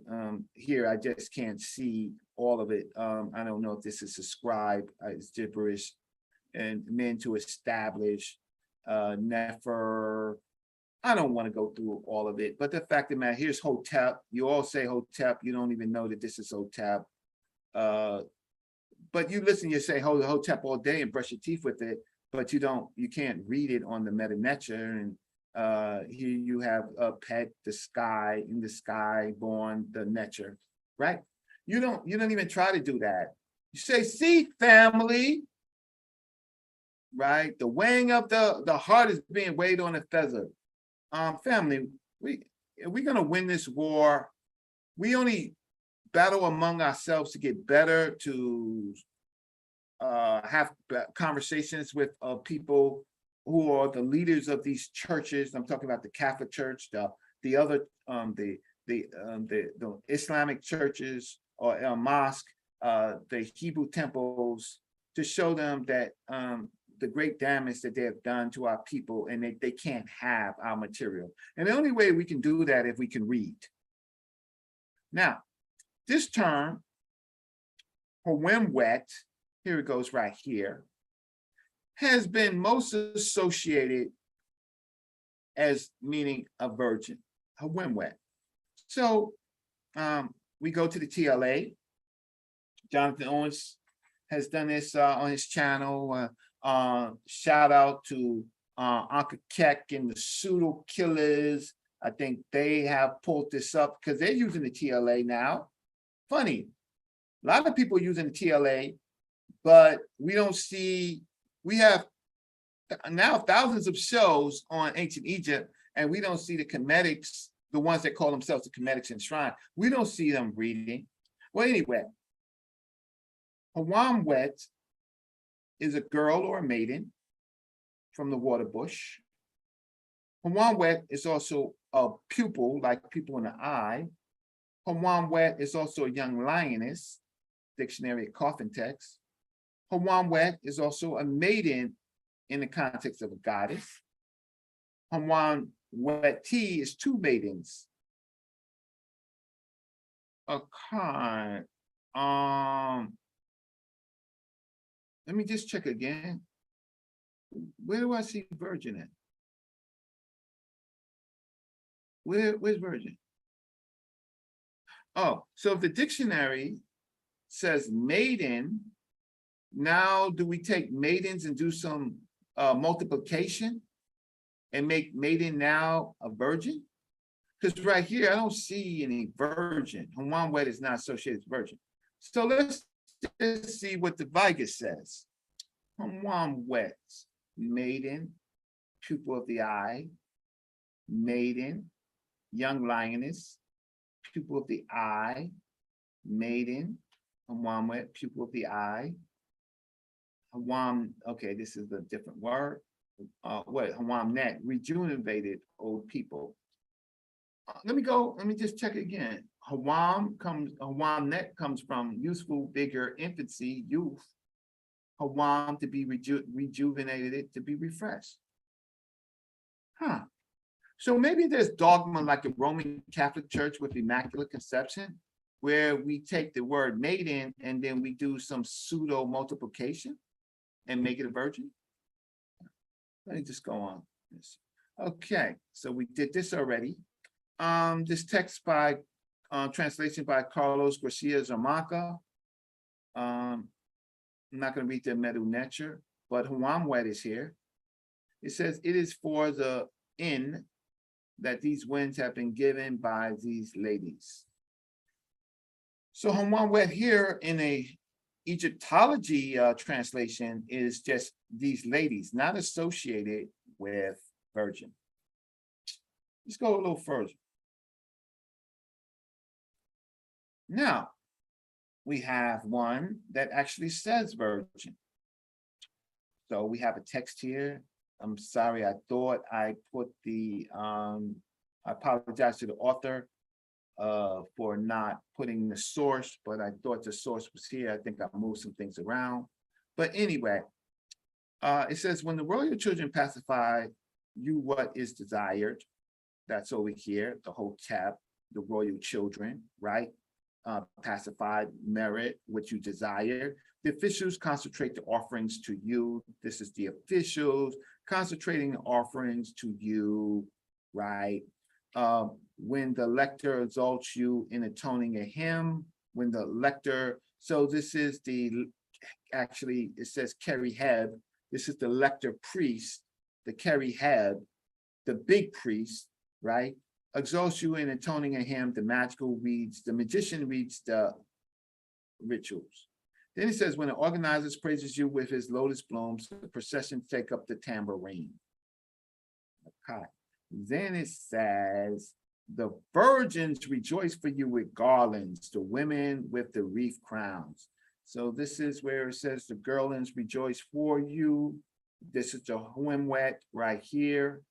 just can't see all of it. I don't know if this is a scribe, it's gibberish, and meant to establish Nefer. I don't want to go through all of it, but the fact of the matter, here's Hotep. You all say Hotep, you don't even know that this is Hotep. But you listen, you say Hotep all day and brush your teeth with it, but you can't read it on the Medu Neter. And here you have Pet, the sky, in the sky, born the Neter, right? You don't even try to do that. You say, see, family, right? The weighing of the heart is being weighed on a feather. Family, we're gonna win this war. We only battle among ourselves to get better, to have conversations with people who are the leaders of these churches. I'm talking about the Catholic Church, the other the Islamic churches or mosque, the Hebrew temples, to show them that the great damage that they have done to our people, and they can't have our material. And the only way we can do that if we can read. Now, this term, Hawemwet, here it goes right here, has been most associated as meaning a virgin, Hawemwet. So we go to the TLA. Jonathan Owens has done this on his channel. Shout out to Uncle Keck and the Pseudo Killers. I think they have pulled this up because they're using the TLA now. Funny, a lot of people using the TLA, but we don't see, we have now thousands of shows on ancient Egypt, and we don't see the Kemetics, the ones that call themselves the Kemetics Enshrined. We don't see them reading. Well, anyway, Hawemwet is a girl or a maiden from the water bush. Hawemwet is also a pupil, like pupil in the eye. Hawemwet is also a young lioness, dictionary of coffin text. Hawemwet is also a maiden in the context of a goddess. Hawan wet tea is 2 maidens. Okay. Let me just check again. Where do I see virgin at? Where's virgin? Oh, so if the dictionary says maiden, now do we take maidens and do some multiplication and make maiden now a virgin? Because right here, I don't see any virgin. Hawan wet is not associated with virgin. So let's just see what the Vigus says. Hawan wet, maiden, pupil of the eye, maiden, young lioness, pupil of the eye, maiden, Hawan wet, pupil of the eye. Hawan, okay, this is a different word. Hawan net, rejuvenated old people. Let me just check again. Hawan net comes from youthful vigor, infancy, youth. Hawan to be rejuvenated, to be refreshed. Huh. So maybe there's dogma like a Roman Catholic Church with Immaculate Conception, where we take the word maiden and then we do some pseudo multiplication and make it a virgin. Let me just go on. Okay, so we did this already. This text by translation by Carlos Garcia Zamacca. I'm not going to read the Medu Nature, but Hawan wet is here. It says it is for the inn that these winds have been given by these ladies. So Hawan wet here in a Egyptology translation is just these ladies, not associated with virgin. Let's go a little further. Now, we have one that actually says virgin. So we have a text here. I'm sorry, I thought I put the, I apologize to the author for not putting the source, but I thought the source was here. I think I moved some things around. But anyway, it says, when the royal children pacify you what is desired, that's over here, the whole tab, the royal children, right? Pacified, merit, what you desire. The officials concentrate the offerings to you. This is the officials concentrating the offerings to you, right? When the lector exalts you in atoning a hymn, when the lector, so this is the, actually, it says Keri Heb. This is the lector priest, the Keri Heb, the big priest, right? Exalts you in atoning a hymn, the magician reads the rituals. Then it says, when the organizer praises you with his lotus blooms, the procession take up the tambourine. Okay. Then it says, the virgins rejoice for you with garlands, the women with the wreath crowns. So this is where it says the girlings rejoice for you. This is the Huemwet right here,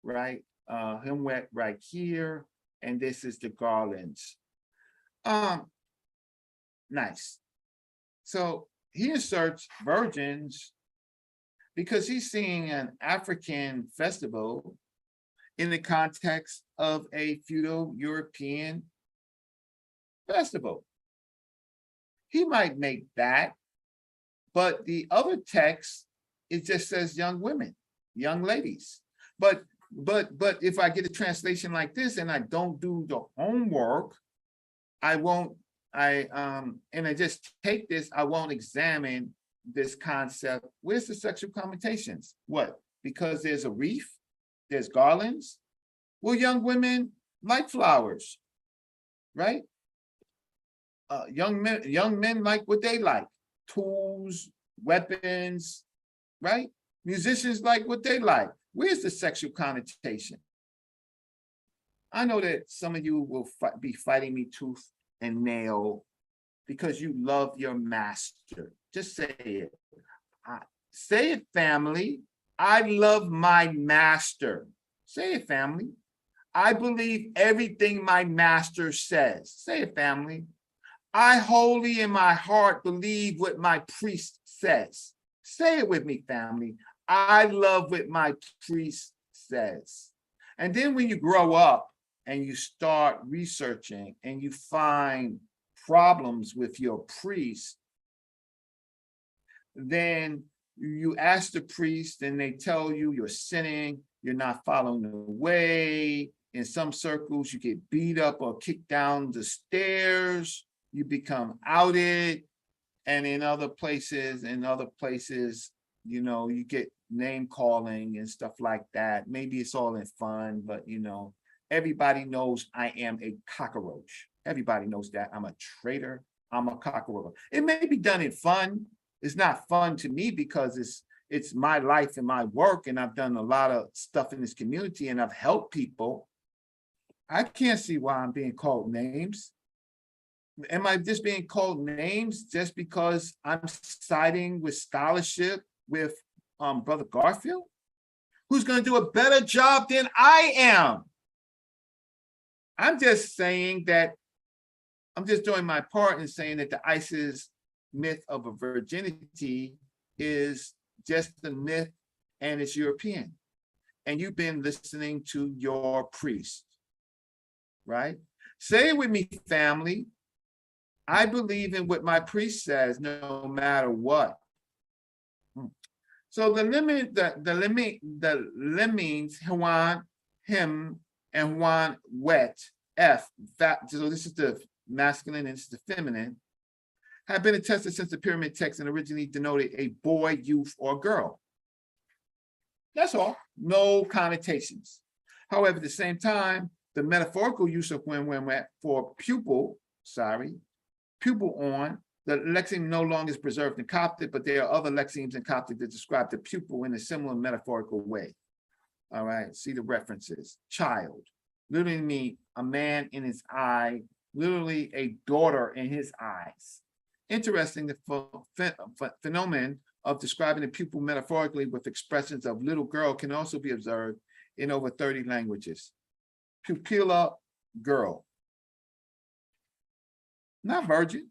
right? Huemwet right here, and this is the garlands. Nice. So he inserts virgins because he's seeing an African festival in the context of a feudal European festival. He might make that, but the other text, it just says young women, young ladies. But if I get a translation like this and I don't do the homework, I won't, and I just take this, I won't examine this concept. Where's the sexual connotations? What? Because there's a wreath, there's garlands. Well, young women like flowers, right? Young men like what they like, tools, weapons, right? Musicians like what they like. Where's the sexual connotation? I know that some of you will be fighting me tooth and nail because you love your master. Just say it. Say it, family. I love my master. Say it, family. I believe everything my master says. Say it, family. I wholly in my heart believe what my priest says. Say it with me, family. I love what my priest says. And then when you grow up and you start researching and you find problems with your priest, then you ask the priest and they tell you you're sinning, you're not following the way. In some circles, you get beat up or kicked down the stairs, you become outed. And in other places, you know, you get name calling and stuff like that. Maybe it's all in fun, but you know, everybody knows I am a cockroach. Everybody knows that I'm a traitor. I'm a cockroach. It may be done in fun. It's not fun to me because it's my life and my work, and I've done a lot of stuff in this community and I've helped people. I can't see why I'm being called names. Am I just being called names just because I'm siding with scholarship with Brother Garfield, who's going to do a better job than I am? I'm just saying that I'm just doing my part in saying that the ISIS myth of a virginity is just a myth and it's European. And you've been listening to your priest, right? Say it with me, family. I believe in what my priest says, no matter what. So the lemmings, Hawan, him, and Hawan, wet, F, fat, so this is the masculine and this is the feminine, have been attested since the pyramid text and originally denoted a boy, youth, or girl. That's all, no connotations. However, at the same time, the metaphorical use of when for pupil on, the lexeme no longer is preserved in Coptic, but there are other lexemes in Coptic that describe the pupil in a similar metaphorical way. All right, see the references. Child, literally mean a man in his eye, literally a daughter in his eyes. Interesting, the phenomenon of describing the pupil metaphorically with expressions of little girl can also be observed in over 30 languages. Pupilla, girl. Not virgin.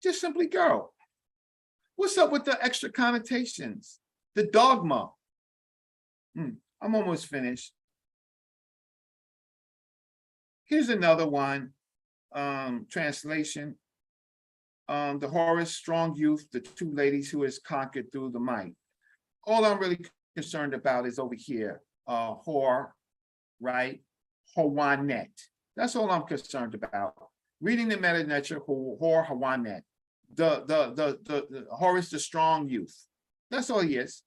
Just simply girl. What's up with the extra connotations? The dogma. I'm almost finished. Here's another one, translation. The Horus, strong youth, the two ladies who has conquered through the might. All I'm really concerned about is over here, Hor, right? Hawanet. That's all I'm concerned about. Reading the meta nature, Hor Hawanet. The Horus, the strong youth. That's all he is.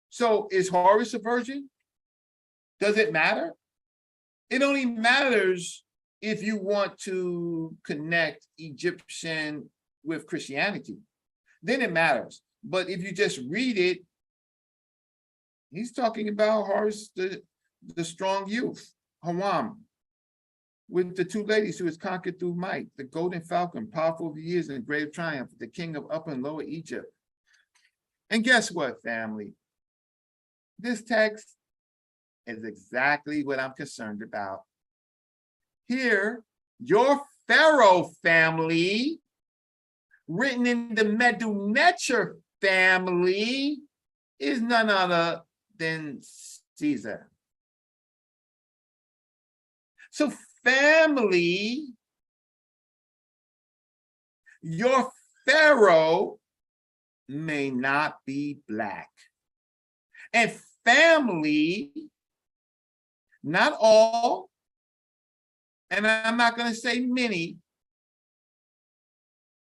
So is Horus a virgin? Does it matter? It only matters if you want to connect Egyptian with Christianity. Then it matters. But if you just read it, he's talking about Horus, the strong youth, Hawam, with the two ladies who has conquered through might, the golden falcon, powerful over years and great triumph, the king of Upper and Lower Egypt. And guess what, family? This text is exactly what I'm concerned about. Here, your Pharaoh family, written in the Medu Neter family, is none other than Caesar. So family, your Pharaoh may not be Black. And family, not all, and I'm not going to say many,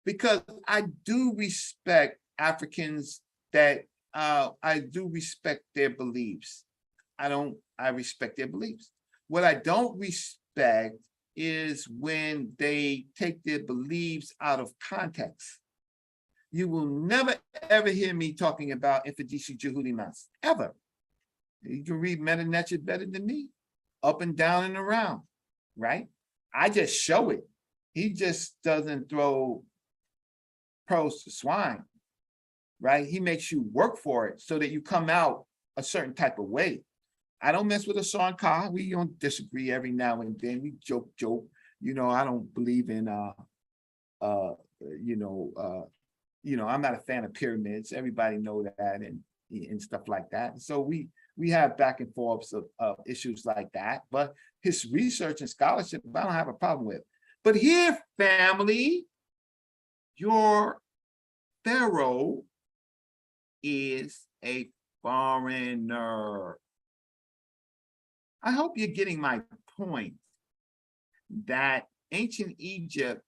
because I do respect Africans that I do respect their beliefs. I respect their beliefs. What I don't respect is when they take their beliefs out of context. You will never, ever hear me talking about Infidisi Jehudi Mas, ever. You can read Meta Neter better than me, up and down and around, right? I just show it. He just doesn't throw pearls to swine, right? He makes you work for it so that you come out a certain type of way. I don't mess with Hassan Khan. We don't disagree every now and then. We joke. You know, I don't believe in I'm not a fan of pyramids. Everybody know that. And and stuff like that. So we have back and forths of issues like that, but his research and scholarship, I don't have a problem with. But here, family, your pharaoh is a foreigner. I hope you're getting my point that ancient Egypt,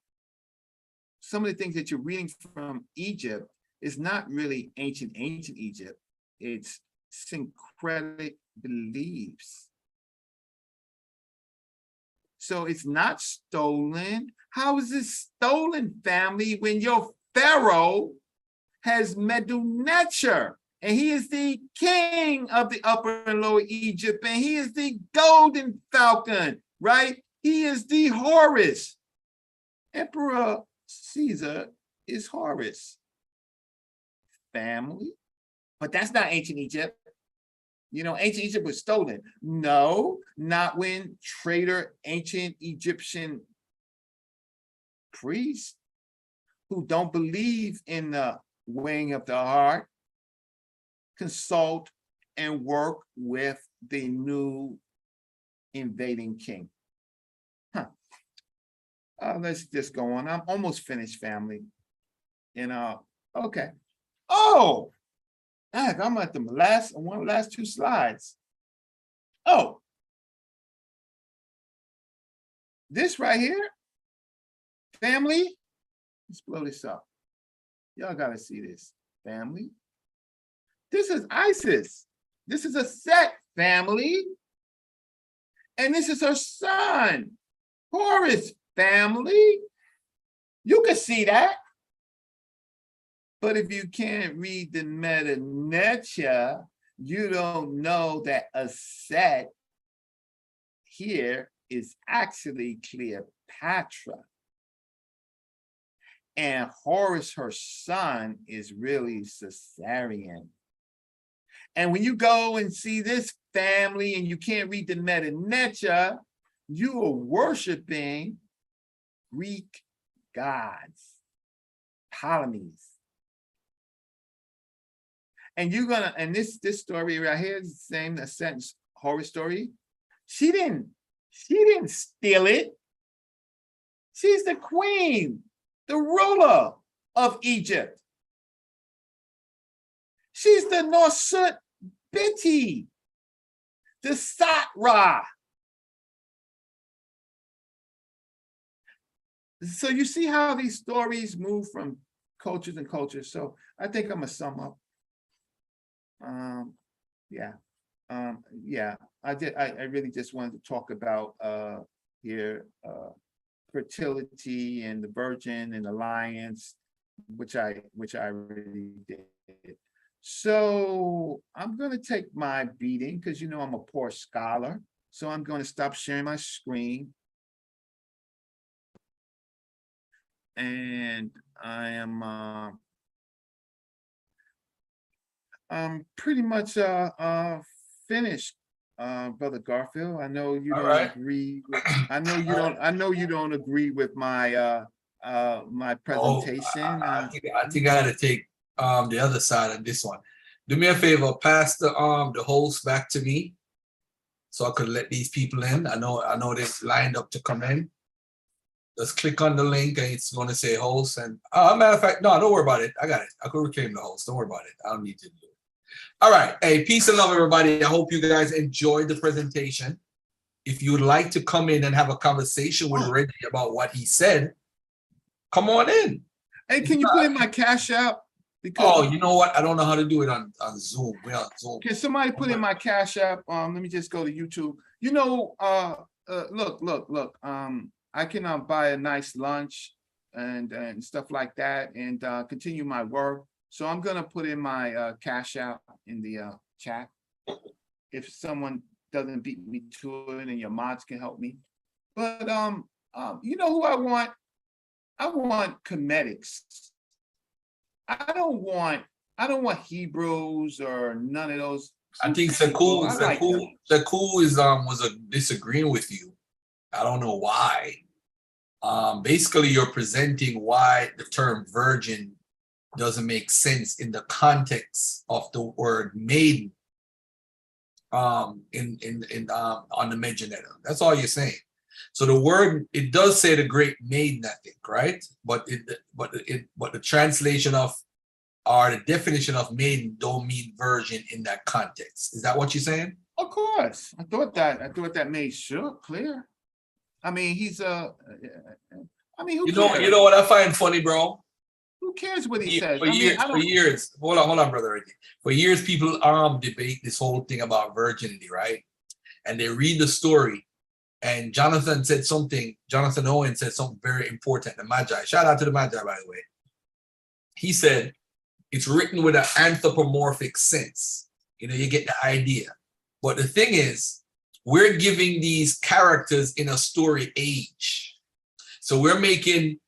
some of the things that you're reading from Egypt is not really ancient Egypt. It's syncretic beliefs. So it's not stolen. How is it stolen, family, when your pharaoh has Medu-Neter, and he is the king of the Upper and Lower Egypt, and he is the golden falcon, right? He is the Horus. Emperor Caesar is Horus. Family. But that's not ancient Egypt. You know, ancient Egypt was stolen. No, not when traitor ancient Egyptian priests who don't believe in the weighing of the heart consult and work with the new invading king. Let's just go on. I'm almost finished, family. Okay. Oh, heck, I'm at the last two slides. Oh, this right here, family. Let's blow this up. Y'all gotta see this, family. This is Isis. This is a Set, family. And this is her son, Horus, family. You can see that. But if you can't read the Medu-Neter, you don't know that a Set here is actually Cleopatra. And Horus, her son, is really Caesarion. And when you go and see this family and you can't read the Medu-Neter, you are worshiping Greek gods, Ptolemies. And you're gonna, and this story right here is the same, a sentence Horus story. She didn't steal it. She's the queen, the ruler of Egypt. She's the Norsut Biti, the Satra. So you see how these stories move from cultures and cultures. So I think I'm gonna sum up. I really just wanted to talk about here fertility and the Virgin and Alliance, which I really did. So I'm going to take my beating because I'm a poor scholar. So I'm going to stop sharing my screen. And I am I'm pretty much finished, Brother Garfield. I know you don't agree. I know you don't agree with my my presentation. I think I had to take the other side of this one. Do me a favor, pass the host back to me so I could let these people in. I know they're lined up to come in. Just click on the link and it's going to say host. And matter of fact, no, don't worry about it. I got it. I could reclaim the host. Don't worry about it. I don't need to do it. All right. Hey, peace and love, everybody. I hope you guys enjoyed the presentation. If you would like to come in and have a conversation with Reggie about what he said, come on in. Hey, can you put in my Cash App? Because you know what? I don't know how to do it on Zoom. We're on Zoom. Can somebody put in my Cash App? Let me just go to YouTube. Look. I can buy a nice lunch and stuff like that and continue my work. So I'm gonna put in my Cash App in the chat. If someone doesn't beat me to it and your mods can help me. But you know who I want? I want comedics. I don't want Hebrews or none of those. I think Sekou was disagreeing with you. I don't know why. Basically, you're presenting why the term virgin doesn't make sense in the context of the word maiden on the Meganetta. That's all you're saying. So the word, it does say the great maiden, I think, right? But the translation of, or the definition of maiden don't mean virgin in that context. Is that what you're saying? Of course. I thought that made sure clear. I mean, he's I mean, who cares? You know what I find funny, bro? Who cares what he says? For years, hold on, brother Reggie. For years, people debate this whole thing about virginity, right? And they read the story, and Jonathan Owen said something very important. The Magi, shout out to the Magi, by the way. He said it's written with an anthropomorphic sense. You know, you get the idea. But the thing is, we're giving these characters in a story age. So we're making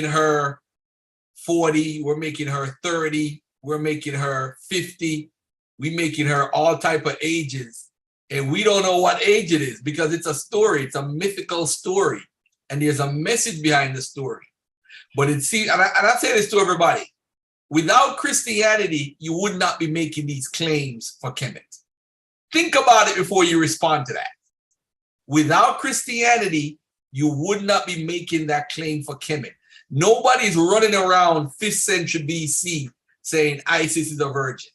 her 40, we're making her 30, we're making her 50, we're making her all type of ages, and we don't know what age it is because it's a story, it's a mythical story, and there's a message behind the story. But it seems, and I say this to everybody, without Christianity, you would not be making these claims for Kemet. Think about it before you respond to that. Without Christianity, you would not be making that claim for Kemet. Nobody's running around 5th century BC saying Isis is a virgin.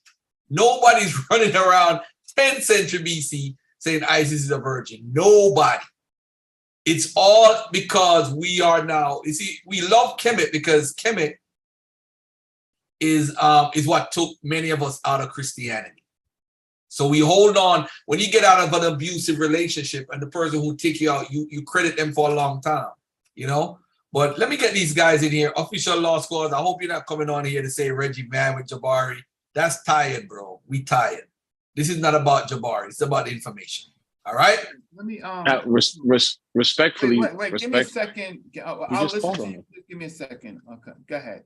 Nobody's running around 10th century BC saying Isis is a virgin. Nobody. It's all because we are now, you see, we love Kemet because Kemet is what took many of us out of Christianity. So we hold on. When you get out of an abusive relationship and the person who take you out, you credit them for a long time, you know? But let me get these guys in here. Official Law Squad. I hope you're not coming on here to say Reggie man with Jabari. That's tired, bro. We tired. This is not about Jabari. It's about information. All right? Let me respectfully. Wait, give me a second. I'll listen to you. Give me a second. Okay, go ahead.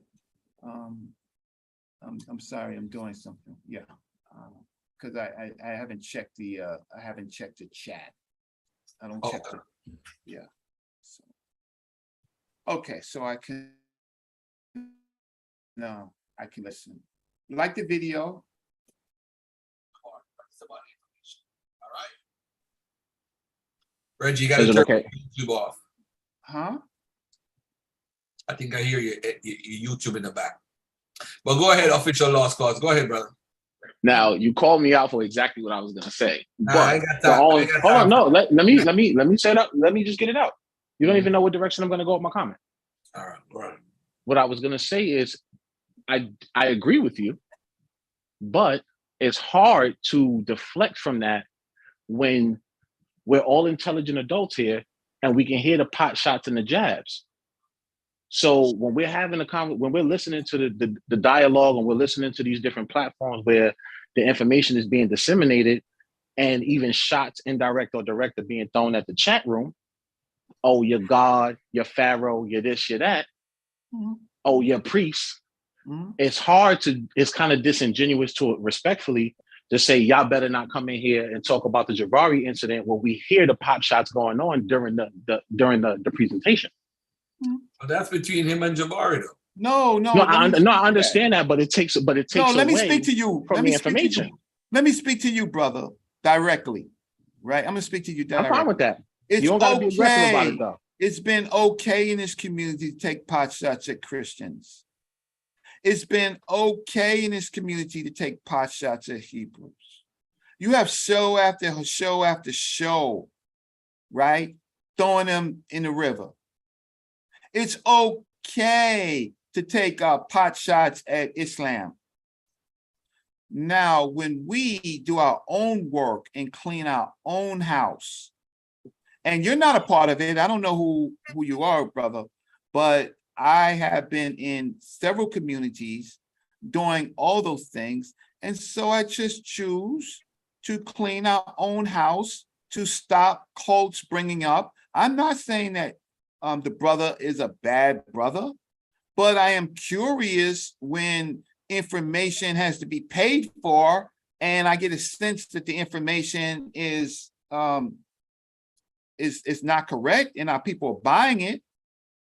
I'm sorry, I'm doing something. Yeah. Because I haven't checked the chat. I don't check it. Yeah. So. Okay, so I can listen. Like the video. All right. Reggie, you got to turn YouTube off. Huh? I think I hear your YouTube in the back. But go ahead, Official Law Squad. Go ahead, brother. Now you called me out for exactly what I was gonna say. I got that. Hold on, no. Let me say it up. Let me just get it out. You don't even know what direction I'm gonna go with my comment. All right. What I was gonna say is, I agree with you, but it's hard to deflect from that when we're all intelligent adults here and we can hear the pot shots and the jabs. So when we're having when we're listening to the dialogue and we're listening to these different platforms where the information is being disseminated and even shots, indirect or direct, are being thrown at the chat room. Oh, you're God, you're Pharaoh, you're this, you're that. Mm-hmm. Oh, you're priest. Mm-hmm. It's kind of disingenuous to it, respectfully, to say y'all better not come in here and talk about the Jabari incident when we hear the pop shots going on during the presentation. Well, that's between him and Jabari, though. No. I understand that, but it takes. No, let me speak to you. From the information. Let me speak to you, brother, directly. Right, I'm gonna speak to you directly. I'm fine with that. It's you don't gotta be aggressive about it, though. It's been okay in this community to take pot shots at Christians. It's been okay in this community to take pot shots at Hebrews. You have show after show after show, right? Throwing them in the river. It's okay to take pot shots at Islam. Now, when we do our own work and clean our own house, and you're not a part of it, I don't know who you are, brother, but I have been in several communities doing all those things. And so I just choose to clean our own house, to stop cults bringing up. I'm not saying that the brother is a bad brother, but I am curious when information has to be paid for, and I get a sense that the information is not correct, and our people are buying it,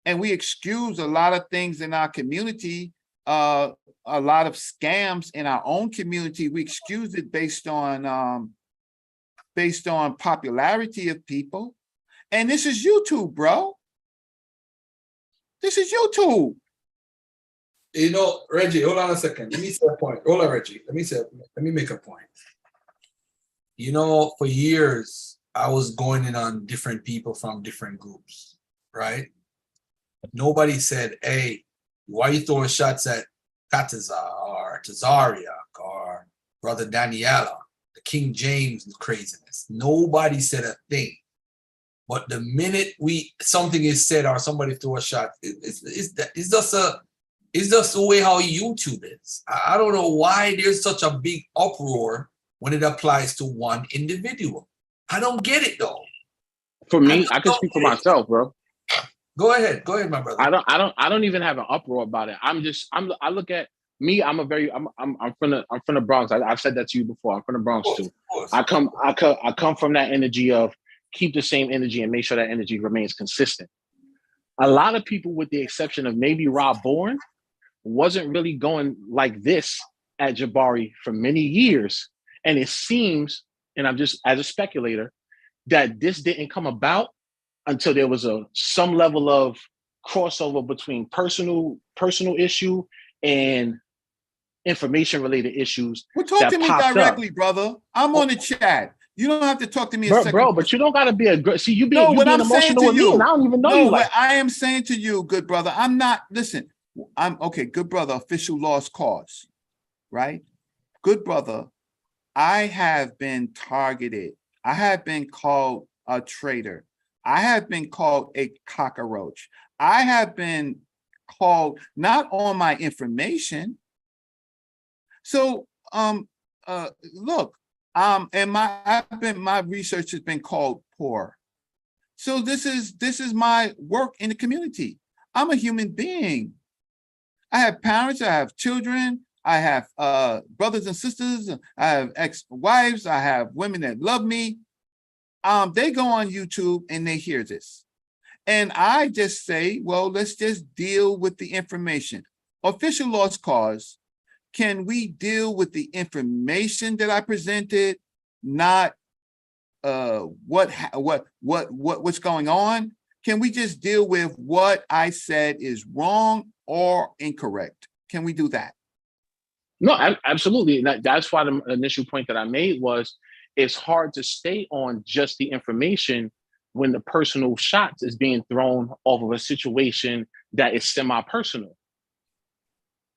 and we excuse a lot of things in our community a lot of scams in our own community. We excuse it based on popularity of people. And this is YouTube, bro. This is YouTube. You know, Reggie, hold on a second. Let me say a point. Hold on, Reggie. Let me make a point. You know, for years, I was going in on different people from different groups, right? Nobody said, hey, why you throwing shots at Kataza or Tazariak or Brother Daniela, the King James craziness? Nobody said a thing. But the minute something is said or somebody throw a shot, it's just the way how YouTube is. I don't know why there's such a big uproar when it applies to one individual. I don't get it though. For me, I can speak for myself, bro. Go ahead, my brother. I don't even have an uproar about it. I look at me. I'm from the Bronx. I've said that to you before. I'm from the Bronx too. I come from that energy of keep the same energy and make sure that energy remains consistent. A lot of people, with the exception of maybe Rob Bourne, wasn't really going like this at Jabari for many years. And it seems, and I'm just as a speculator, that this didn't come about until there was some level of crossover between personal issue and information related issues. Well, talk to me directly, brother. I'm on the chat. You don't have to talk to me a second. Bro, but you don't gotta be aggressive. You being emotional with me, and I don't even know you. What I am saying to you, good brother, I'm not, listen, I'm okay, good brother, official lost cause, right? Good brother, I have been targeted. I have been called a traitor. I have been called a cockroach. I have been called not on my information. So look, and my research has been called poor. So this is my work in the community. I'm a human being. I have parents, I have children, I have brothers and sisters, I have ex-wives, I have women that love me. They go on YouTube and they hear this. And I just say, well, let's just deal with the information. Official lost cause. Can we deal with the information that I presented, not what's going on? Can we just deal with what I said is wrong or incorrect? Can we do that? No, absolutely. That's why the initial point that I made was it's hard to stay on just the information when the personal shots is being thrown off of a situation that is semi-personal.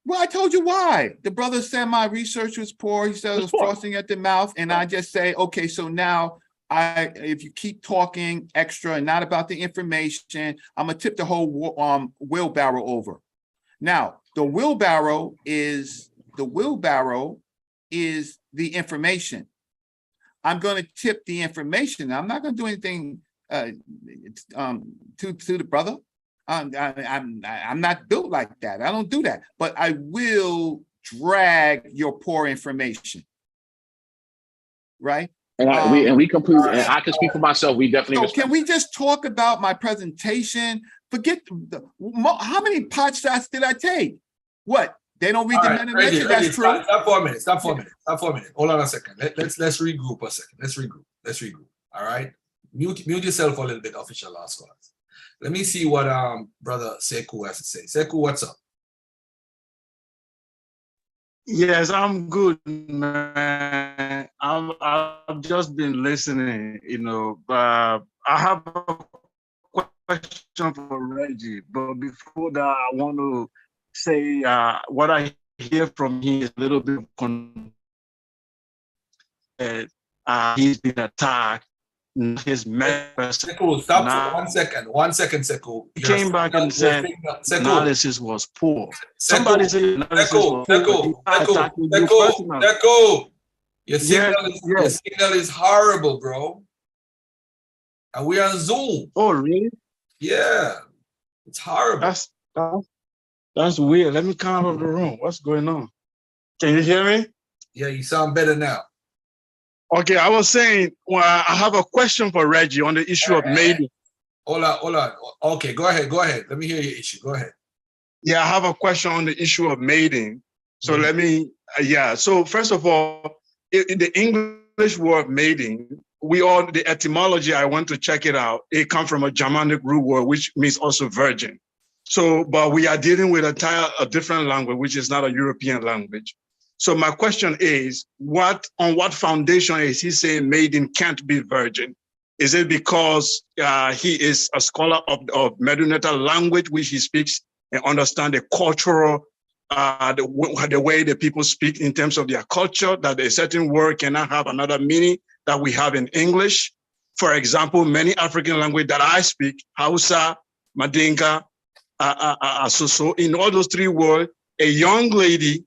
Well, I told you why. The brother said my research was poor. He said it was frosting at the mouth. And I just say, okay, so now if you keep talking extra and not about the information, I'm gonna tip the whole wheelbarrow over. Now, the wheelbarrow is the information. I'm gonna tip the information. I'm not gonna do anything to the brother. I'm not built like that. I don't do that, but I will drag your poor information, right? And we completely. And I can speak for myself. We definitely. So can we just talk about my presentation? Forget how many pot shots did I take? What? They don't read the men and lecture. That's true. Stop for a minute. Stop for a minute. Hold on a second. Let's regroup a second. Let's regroup. All right. Mute yourself a little bit. Official last cause. Let me see what brother Sekou has to say. Sekou, what's up? Yes, I'm good, man. I've just been listening, but I have a question for Reggie. But before that, I want to say what I hear from him is a little bit he's been attacked. His Sekou, stop for 1 second. 1 second, Sekou. He came back and said analysis was poor. Somebody said analysis was poor. Sekou. Your signal is horrible, bro. And we're on Zoom. Oh, really? Yeah. It's horrible. That's weird. Let me come out of the room. What's going on? Can you hear me? Yeah, you sound better now. Okay, I was saying, well, I have a question for Reggie on the issue of maybe. Hold on. Okay, go ahead. Let me hear your issue. Go ahead. Yeah, I have a question on the issue of mating. So let me, yeah. So first of all, the English word mating, the etymology, I want to check it out. It comes from a Germanic root word, which means also virgin. So, but we are dealing with a different language, which is not a European language. So my question is, on what foundation is he saying maiden can't be virgin? Is it because he is a scholar of Medu language, which he speaks and understand the cultural, the way the people speak in terms of their culture, that a certain word cannot have another meaning that we have in English? For example, many African language that I speak, Hausa, Madinka, so in all those three words, a young lady,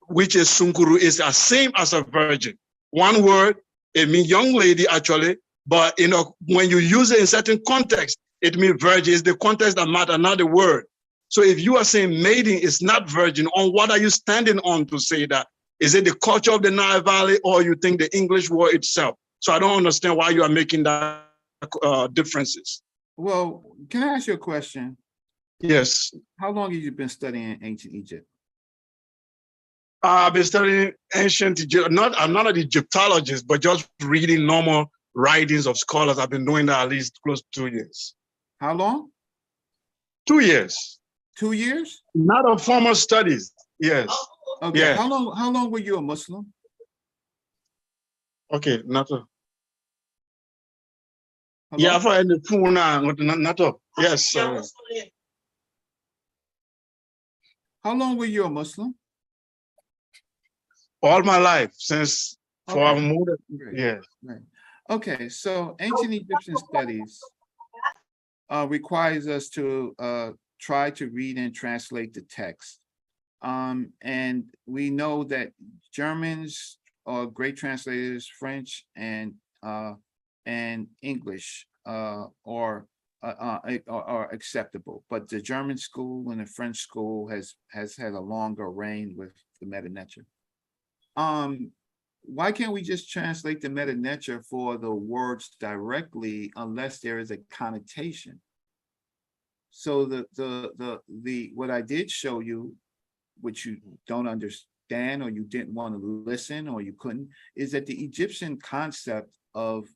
which is Sunkuru, is the same as a virgin. One word, it means young lady actually, but when you use it in certain context, it means virgin. It's the context that matters, not the word. So if you are saying maiden is not virgin, on what are you standing on to say that? Is it the culture of the Nile Valley, or you think the English word itself? So I don't understand why you are making that differences. Well, can I ask you a question? Yes. How long have you been studying ancient Egypt? I've been studying ancient Egypt. I'm not an Egyptologist, but just reading normal writings of scholars. I've been doing that at least close to 2 years. How long? 2 years. 2 years? Not a formal studies. Yes. Okay. Yeah. How long were you a Muslim? Okay, not a. Hello? Yeah, for the Puna, not a. Yes. How long were you a Muslim? All my life since for more than, yeah. Right. Okay, so ancient Egyptian studies requires us to try to read and translate the text. And we know that Germans are great translators, French and English are acceptable, but the German school and the French school has had a longer reign with the Meta Nature. Why can't we just translate the Meta Nature for the words directly unless there is a connotation? So what I did show you, which you don't understand or you didn't want to listen or you couldn't, is that the Egyptian concept of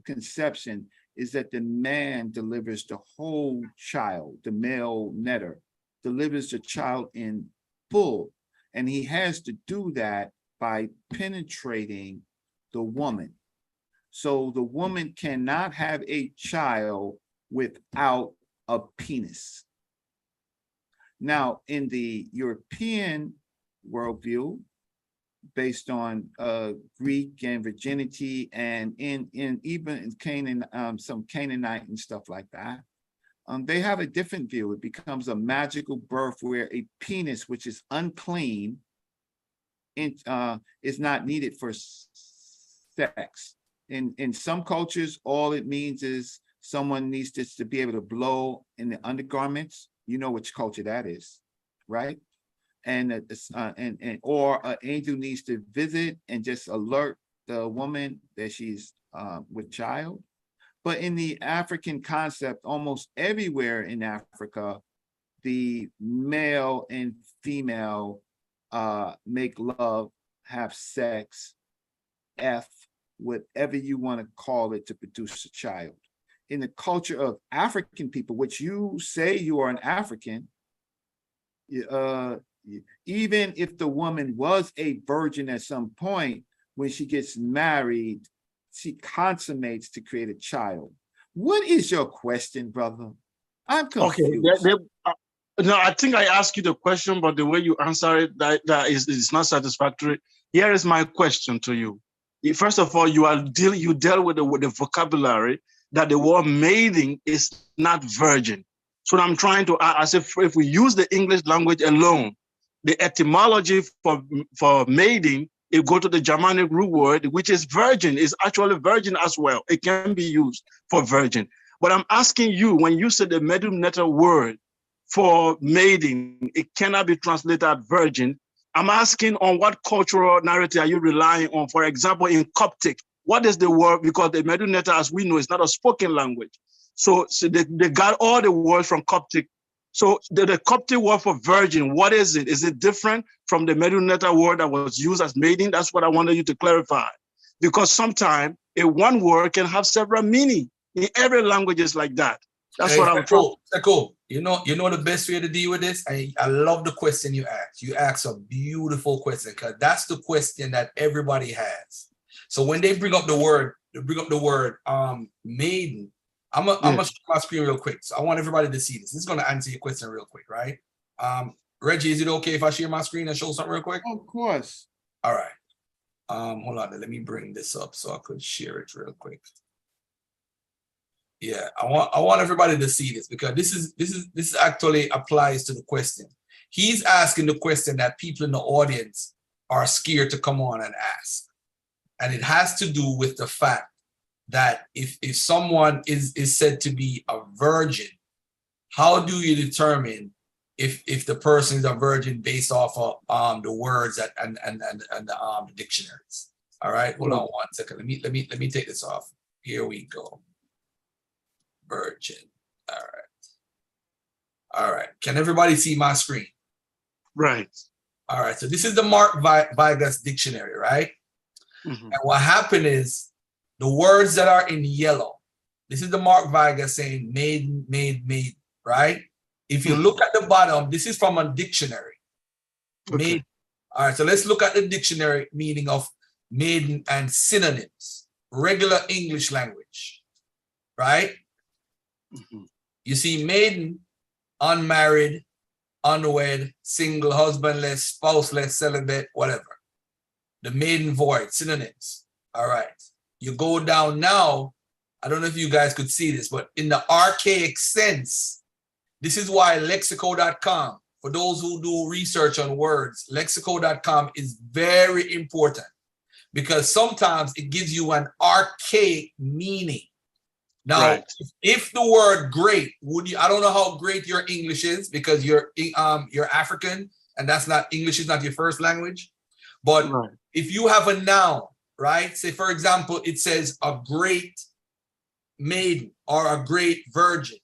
conception is that the man delivers the whole child, the male netter delivers the child in full, and he has to do that by penetrating the woman. So the woman cannot have a child without a penis. Now, in the European worldview, based on Greek and virginity, and in even in Canaan, some Canaanite and stuff like that, they have a different view. It becomes a magical birth where a penis, which is unclean, is not needed for sex. In some cultures, all it means is someone needs to be able to blow in the undergarments. You know which culture that is, right? Or an angel needs to visit and just alert the woman that she's with child. But in the African concept, almost everywhere in Africa, the male and female make love, have sex, whatever you want to call it, to produce a child. In the culture of African people, which you say you are an African, even if the woman was a virgin at some point, when she gets married, she consummates to create a child. What is your question, brother? I'm confused. Okay. No, I think I asked you the question, but the way you answer it, that is not satisfactory. Here is my question to you. First of all, you deal with the vocabulary that the word maiden is not virgin. So I'm trying to ask, if we use the English language alone, the etymology for maiden, it go to the Germanic root word, which is virgin, is actually virgin as well. It can be used for virgin. But I'm asking you, when you said the medium letter word for maiden, it cannot be translated virgin. I'm asking, on what cultural narrative are you relying on? For example, in Coptic, what is the word? Because the Medu Neter, as we know, is not a spoken language. So they got all the words from Coptic So the Coptic word for virgin, what is it? Is it different from the Meduneta word that was used as maiden? That's what I wanted you to clarify. Because sometimes a one word can have several meanings. In every language is like that. That's what I'm trying. Cool. You know the best way to deal with this? I love the question you asked. You asked a beautiful question because that's the question that everybody has. So when they bring up the word, maiden, I'm gonna share my screen real quick. So I want everybody to see this. This is gonna answer your question real quick, right? Reggie, is it okay if I share my screen and show something real quick? Of course. All right. Hold on, let me bring this up so I could share it real quick. Yeah, I want everybody to see this because this actually applies to the question. He's asking the question that people in the audience are scared to come on and ask. And it has to do with the fact that if someone is said to be a virgin, how do you determine if the person is a virgin based off of the words and the dictionaries? All right, hold on 1 second. Let me take this off. Here we go. Virgin. All right. Can everybody see my screen? Right. All right. So this is the Mark Vigas dictionary, right? Mm-hmm. And what happened is the words that are in yellow. This is the Mark Vigas saying maiden, maid, right? If you look at the bottom, this is from a dictionary. Okay. Maiden. All right. So let's look at the dictionary meaning of maiden and synonyms. Regular English language, right? Mm-hmm. You see maiden, unmarried, unwed, single, husbandless, spouseless, celibate, whatever. The maiden void, synonyms. All right. You go down now. I don't know if you guys could see this, but in the archaic sense, this is why lexico.com, for those who do research on words, lexico.com is very important because sometimes it gives you an archaic meaning. Now, right. if the word great, I don't know how great your English is because you're African and that's not, English is not your first language. But Right. if you have a noun, right? Say, for example, it says a great maiden or a great virgin.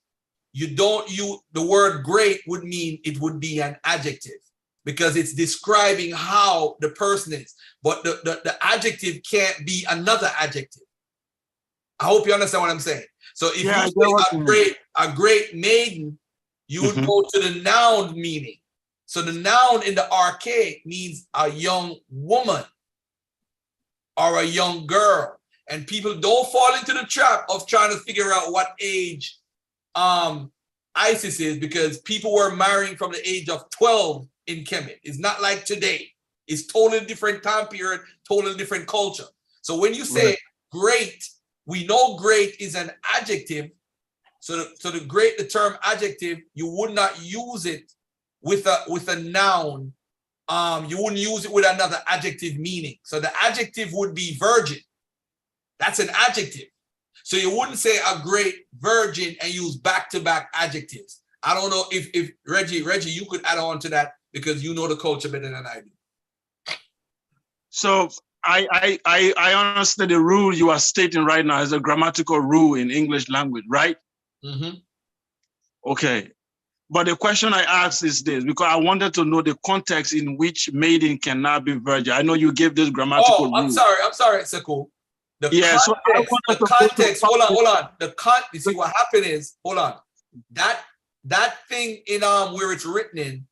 The word great would mean it would be an adjective because it's describing how the person is. But the adjective can't be another adjective. I hope you understand what I'm saying. So if you say a great maiden, you would go to the noun meaning. So the noun in the archaic means a young woman or a young girl. And people don't fall into the trap of trying to figure out what age Isis is because people were marrying from the age of 12 in Kemet. It's not like today. It's totally different time period, totally different culture. So when you say great, we know great is an adjective. So the term adjective, you would not use it with a noun. You wouldn't use it with another adjective meaning. So the adjective would be virgin. That's an adjective. So you wouldn't say a great virgin and use back-to-back adjectives. I don't know if Reggie, you could add on to that because you know the culture better than I do. So I understand the rule you are stating right now is a grammatical rule in English language, right? Mm-hmm. Okay. But the question I asked is this, because I wanted to know the context in which maiden cannot be virgin. I know you gave this grammatical rule. I'm sorry, Seko. Hold on. You see what happened is, hold on. That thing in where it's written in,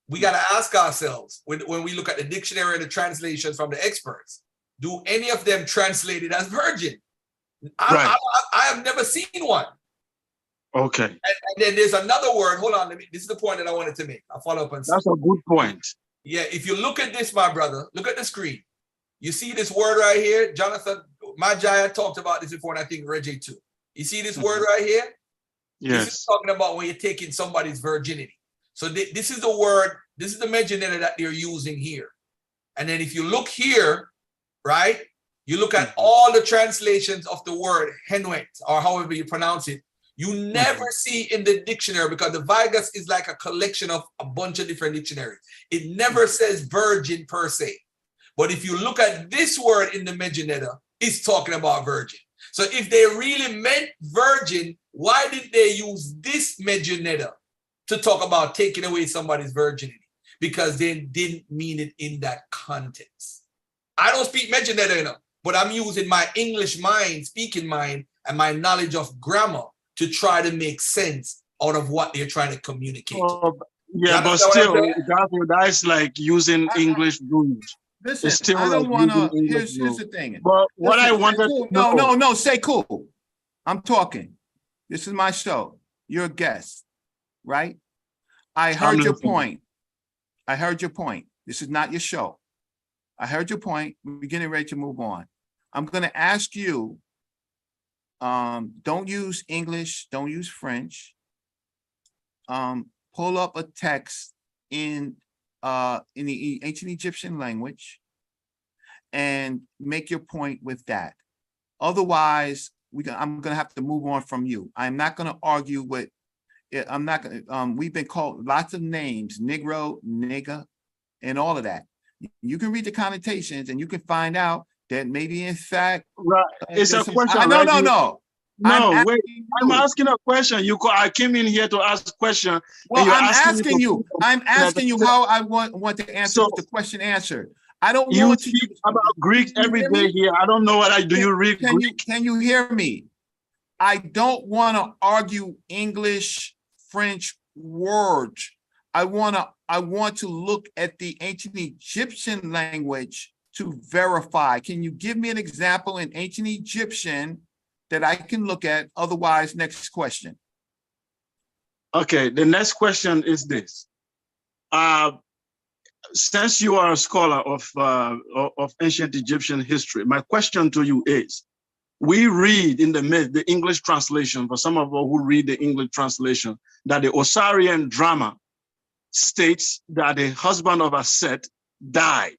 we got to ask ourselves when we look at the dictionary and the translations from the experts, do any of them translate it as virgin? I have never seen one. Okay. And then there's another word. Hold on. This is the point that I wanted to make. I'll follow up on That's a good point. Yeah. If you look at this, my brother, look at the screen. You see this word right here? Jonathan, Majaya talked about this before, and I think Reggie too. You see this word right here? Yes. This is talking about when you're taking somebody's virginity. So this is the word, this is the metonymy that they're using here. And then if you look here, right, you look at all the translations of the word henuet, or however you pronounce it, you never see in the dictionary, because the Vigas is like a collection of a bunch of different dictionaries. It never says virgin per se. But if you look at this word in the metonymy, it's talking about virgin. So if they really meant virgin, why did they use this metonymy to talk about taking away somebody's virginity because they didn't mean it in that context. I don't mention that, but I'm using my English mind, speaking mind, and my knowledge of grammar to try to make sense out of what they're trying to communicate. Yeah, but still, that's like using English rules. Listen, It's still I don't like want to. using Here's the thing. But what Listen, I wanted cool. to know, No, say cool. I'm talking. This is my show. You're a guest, right? I heard your point. I heard your point. This is not your show. I heard your point. We're getting ready to move on. I'm going to ask you, don't use English, don't use French. Pull up a text in the ancient Egyptian language and make your point with that. Otherwise, I'm going to have to move on from you. I'm not going to argue with I'm not going to, we've been called lots of names, Negro, nigger, and all of that. You can read the connotations and you can find out that maybe in fact, right. It's a question. No. No, wait, I'm asking a question. I came in here to ask a question. Well, I'm asking you how I want to answer the question answered. I don't want to speak about Greek every day here. I don't know what do you read Greek? Can you hear me? I don't want to argue English, French words. I want to look at the ancient Egyptian language to verify. Can you give me an example in ancient Egyptian that I can look at? Otherwise, next question. Okay, the next question is this. Since you are a scholar of ancient Egyptian history, my question to you is, we read in the myth, the English translation, for some of us who read the English translation, that the Osirian drama states that the husband of Aset died.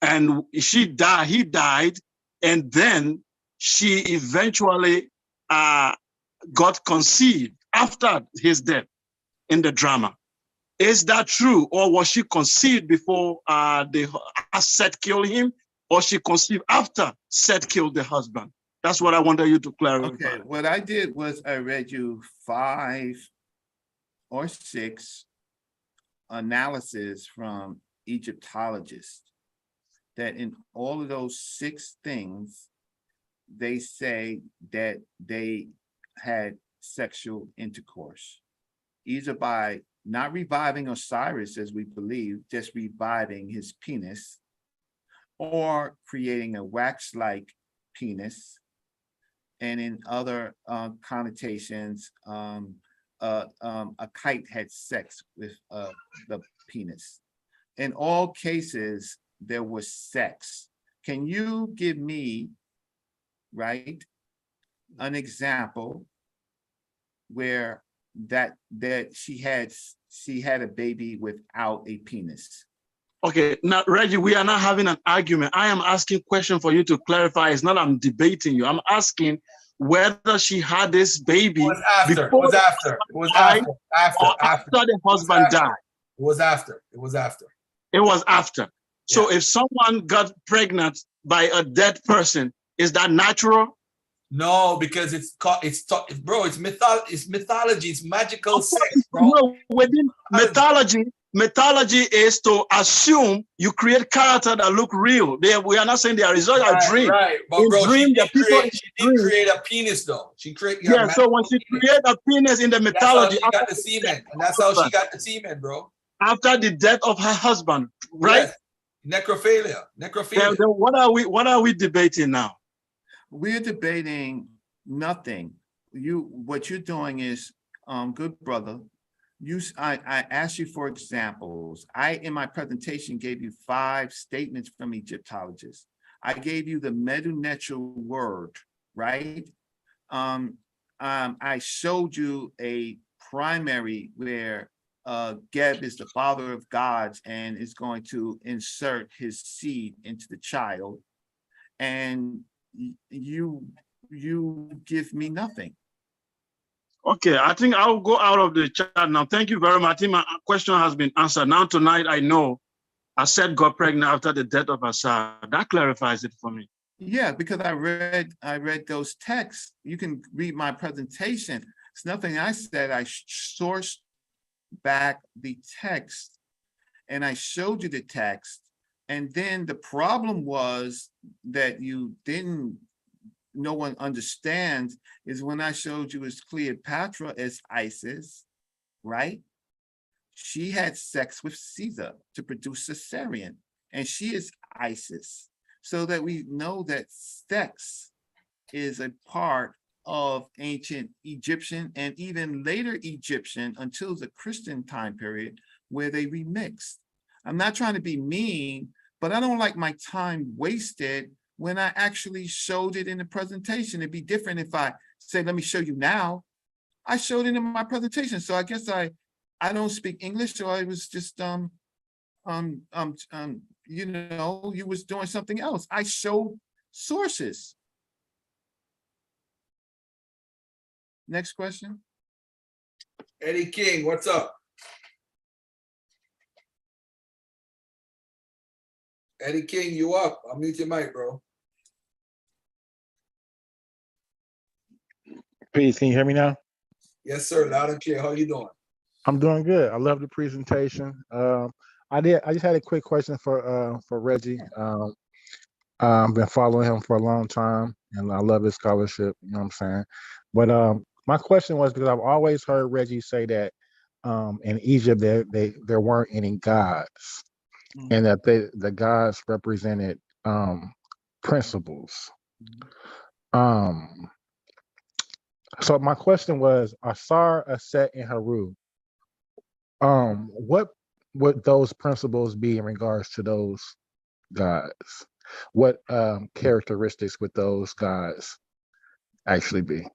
And he died, and then she eventually got conceived after his death in the drama. Is that true, or was she conceived before Seth killed him, or she conceived after Seth killed the husband? That's what I wanted you to clarify. Okay, what I did was I read you 5 or 6 analysis from Egyptologists that in all of those 6 things, they say that they had sexual intercourse, either by not reviving Osiris, as we believe, just reviving his penis, or creating a wax-like penis, and in other connotations, a kite had sex with the penis. In all cases, there was sex. Can you give me, right, an example where that she had a baby without a penis? Okay, now Reggie, we are not having an argument. I am asking a question for you to clarify. It's not I'm debating you. I'm asking whether she had this baby after the husband died. It was after. It was after. So if someone got pregnant by a dead person, is that natural? No, because it's mythology. It's magical sex, bro. No, within mythology is to assume you create character that look real. We are not saying they are result of dream. Right, but in bro, dream, she did create a penis though. She created. Yeah, so when she created a penis in the mythology, that's how she got the semen, and that's how she got the semen, bro. After the death of her husband, right? Yes. Necrophilia. Then what are we debating now? We're debating nothing. What you're doing is, good brother, I asked you for examples. In my presentation, gave you 5 statements from Egyptologists. I gave you the Medu-Neter word, right? I showed you a primary where Geb is the father of gods and is going to insert his seed into the child. And you give me nothing. Okay, I think I'll go out of the chat now. Thank you very much. I think my question has been answered. Now tonight, I know Aset got pregnant after the death of Asad. That clarifies it for me. Yeah, because I read those texts. You can read my presentation. It's nothing I said. I sourced back the text and I showed you the text. And then the problem was that no one understands is when I showed you as Cleopatra as Isis, right? She had sex with Caesar to produce Caesarion, and she is Isis. So that we know that sex is a part of ancient Egyptian and even later Egyptian until the Christian time period where they remixed. I'm not trying to be mean, but I don't like my time wasted when I actually showed it in the presentation. It'd be different if I say, let me show you now. I showed it in my presentation. So I guess I don't speak English, so I was just you was doing something else. I showed sources. Next question. Eddie King, what's up? Eddie King, you up? Unmute your mic, bro. Peace. Can you hear me now? Yes, sir. Loud and clear. How you doing? I'm doing good. I love the presentation. I just had a quick question for Reggie. I've been following him for a long time, and I love his scholarship. You know what I'm saying? But my question was because I've always heard Reggie say that in Egypt there weren't any gods, and that the gods represented principles. So my question was, Asar, Aset, and Haru. What would those principles be in regards to those gods? What characteristics would those gods actually be?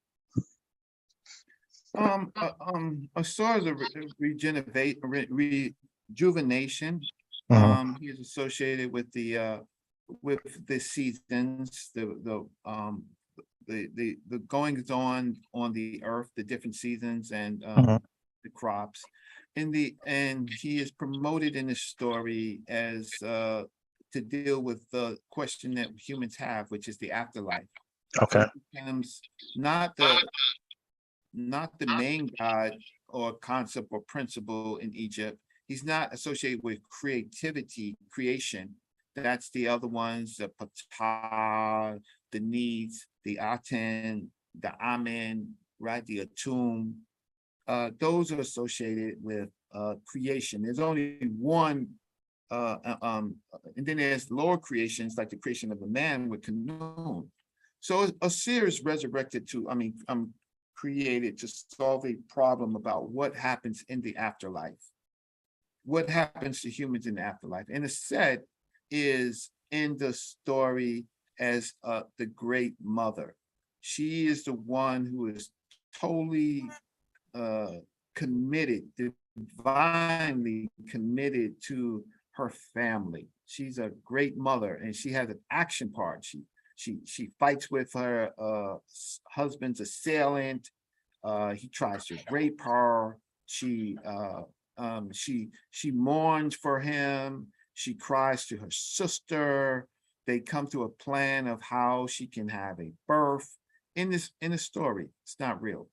Asar is a rejuvenation. He is associated with the seasons, the goings on the earth, the different seasons, and the crops. And he is promoted in the story as to deal with the question that humans have, which is the afterlife. Okay. So he becomes not the main god or concept or principle in Egypt. He's not associated with creation. That's the other ones, the Ptah, the needs, the Aten, the Amen, right? The Atum. Those are associated with creation. There's only one, and then there's lower creations like the creation of a man with Canaan. So Asir is resurrected created to solve a problem about what happens in the afterlife. What happens to humans in the afterlife? And Aset is in the story as the great mother. She is the one who is totally committed, divinely committed to her family. She's a great mother, and she has an action part. She fights with her husband's assailant. He tries to rape her. She mourns for him. She cries to her sister. They come to a plan of how she can have a birth in the story. It's not real.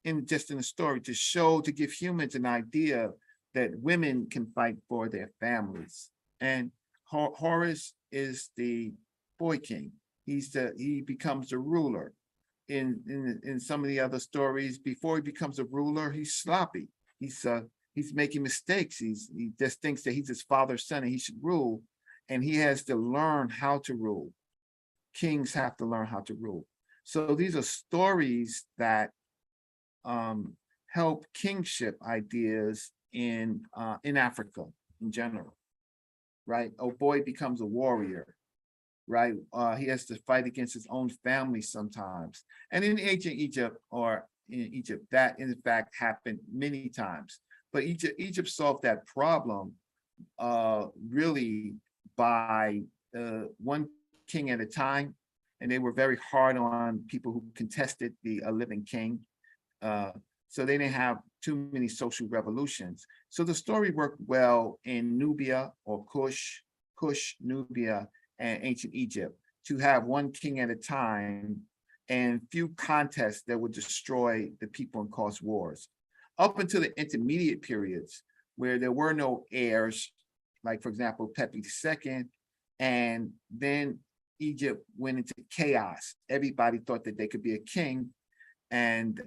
In the story to give humans an idea that women can fight for their families. And Horus is the boy king. He becomes the ruler. In some of the other stories, before he becomes a ruler, he's sloppy. He's making mistakes. He just thinks that he's his father's son and he should rule, and he has to learn how to rule. Kings have to learn how to rule. So these are stories that help kingship ideas in Africa in general, right? A boy becomes a warrior, right? He has to fight against his own family sometimes. And in ancient Egypt, that in fact happened many times. But Egypt solved that problem really by one king at a time. And they were very hard on people who contested the living king. So they didn't have too many social revolutions. So the story worked well in Nubia or Kush, Nubia, and ancient Egypt to have one king at a time and few contests that would destroy the people and cause wars. up until the intermediate periods where there were no heirs, like for example, Pepi II, and then Egypt went into chaos. Everybody thought that they could be a king, and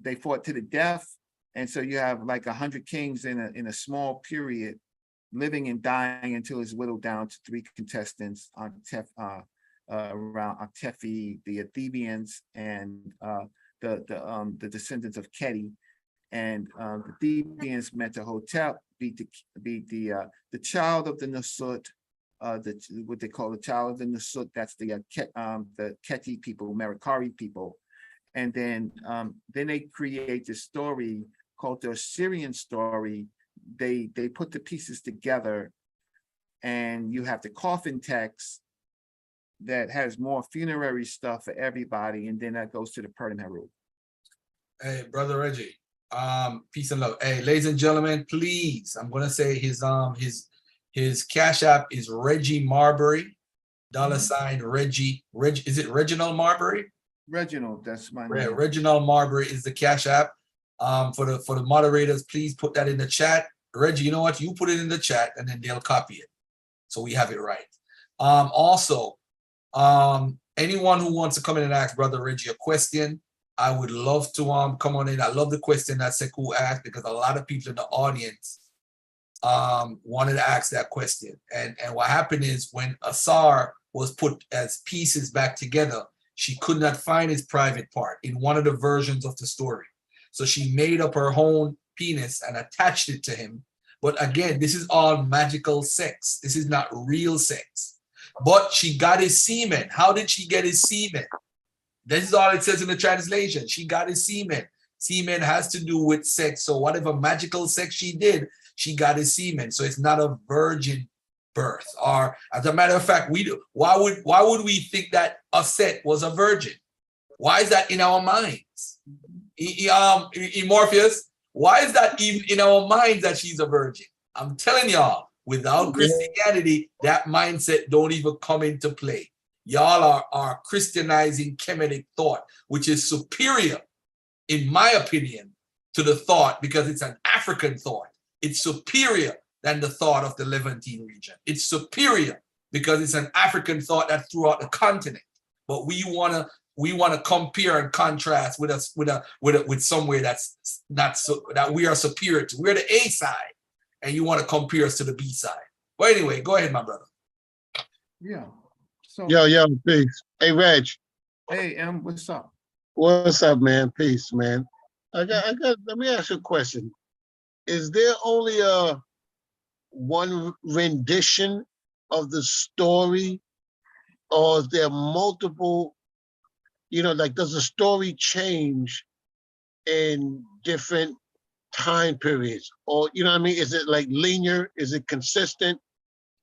they fought to the death. And so you have like 100 kings in a small period, living and dying until it's whittled down to 3 contestants on around Aktefi, the Thebans, and the descendants of Keti. And the Thebans Mentuhotep beat the child of the Nusut, what they call the child of the Nusut. That's the Keti people, Merikari people. And then they create this story called the Assyrian story. They put the pieces together, and you have the coffin text that has more funerary stuff for everybody, and then that goes to the Persian Herald. Hey, brother Reggie. Peace and love. Hey, ladies and gentlemen, please. I'm gonna say his Cash App is Reggie Marbury, $ Reggie. Is it Reginald Marbury? Reginald, that's my Yeah, name. Reginald Marbury is the Cash App. For the moderators, please put that in the chat. Reggie, you know what? You put it in the chat, and then they'll copy it, so we have it right. Also, anyone who wants to come in and ask Brother Reggie a question, I would love to come on in. I love the question that Sekou asked, because a lot of people in the audience wanted to ask that question. And what happened is, when Asar was put as pieces back together, she could not find his private part in one of the versions of the story. So she made up her own penis and attached it to him. But again, this is all magical sex. This is not real sex. But she got his semen. How did she get his semen? This is all it says in the translation. She got his semen. Semen has to do with sex. So whatever magical sex she did, she got his semen. So it's not a virgin birth. Or as a matter of fact, why would we think that Aset was a virgin? Why is that in our minds? Morpheus, why is that even in our minds that she's a virgin? I'm telling y'all, without Christianity, that mindset don't even come into play. Y'all are Christianizing Kemetic thought, which is superior, in my opinion, to the thought, because it's an African thought. It's superior than the thought of the Levantine region. It's superior because it's an African thought that throughout the continent. But we wanna compare and contrast with somewhere that's not so, that we are superior to. We're the A side, and you want to compare us to the B side. But anyway, go ahead, my brother. Yeah. So Yo, peace. Hey, Reg. hey, what's up? What's up, man? Peace, man. Let me ask you a question. Is there only one rendition of the story, or is there multiple, like, does the story change in different time periods? Or, you know what I mean? Is it like linear? Is it consistent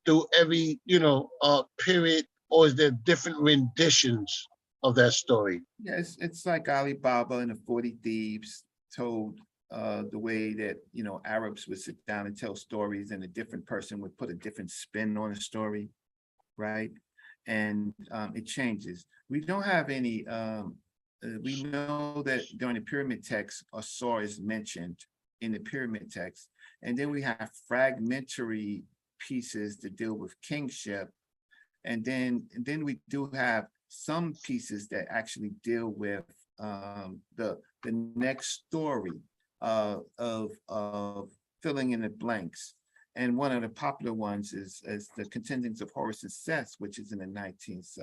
through every, period? Or is there different renditions of that story? Yeah, it's like Alibaba and the 40 Thieves told the way that, Arabs would sit down and tell stories, and a different person would put a different spin on a story, right? And it changes. We don't have any, we know that during the pyramid text, Asar is mentioned in the pyramid text. And then we have fragmentary pieces to deal with kingship. And then we do have some pieces that actually deal with the next story of filling in the blanks. And one of the popular ones is the Contendings of Horus and Seth, which is in the 19th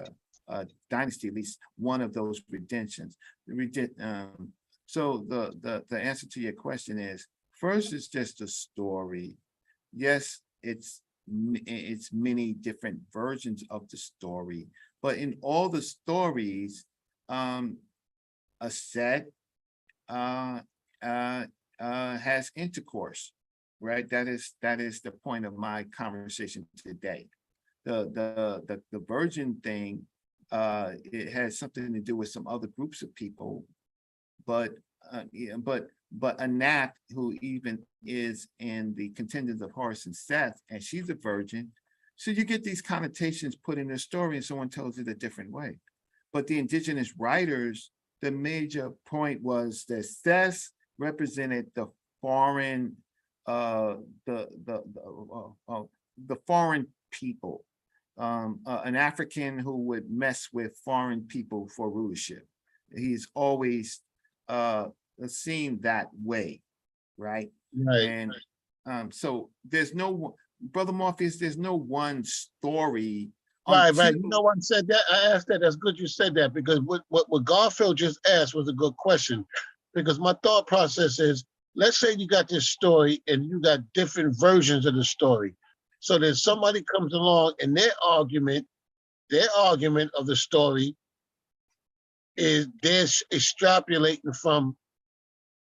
dynasty, at least one of those redemptions. So the answer to your question is, first, it's just a story. Yes, it's many different versions of the story, but in all the stories, a set has intercourse, right? That is the point of my conversation today. The virgin thing, it has something to do with some other groups of people, but Anath, who even is in the Contenders of Horus and Seth, and she's a virgin. So you get these connotations put in the story, and someone tells it a different way. But the indigenous writers, the major point was that Seth represented the foreign, the foreign people, an African who would mess with foreign people for rulership. He's always seen that way, right? Right. And so there's no, Brother Morpheus, there's no one story. Right. You know what I said that? I asked that. That's good you said that, because what Garfield just asked was a good question. Because my thought process is, let's say you got this story and you got different versions of the story. So then somebody comes along and their argument of the story is they're extrapolating from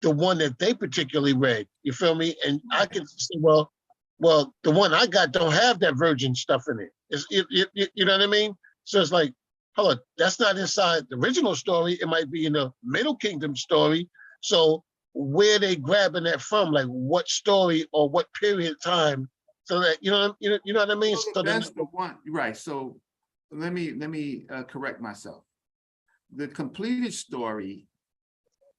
the one that they particularly read. You feel me? And I can say, well, the one I got don't have that virgin stuff in it. You know what I mean? So it's like, hold on, that's not inside the original story. It might be in the Middle Kingdom story. So where they grabbing that from? Like what story or what period of time? So that you know what I mean? So that's the one, right? So let me correct myself. The completed story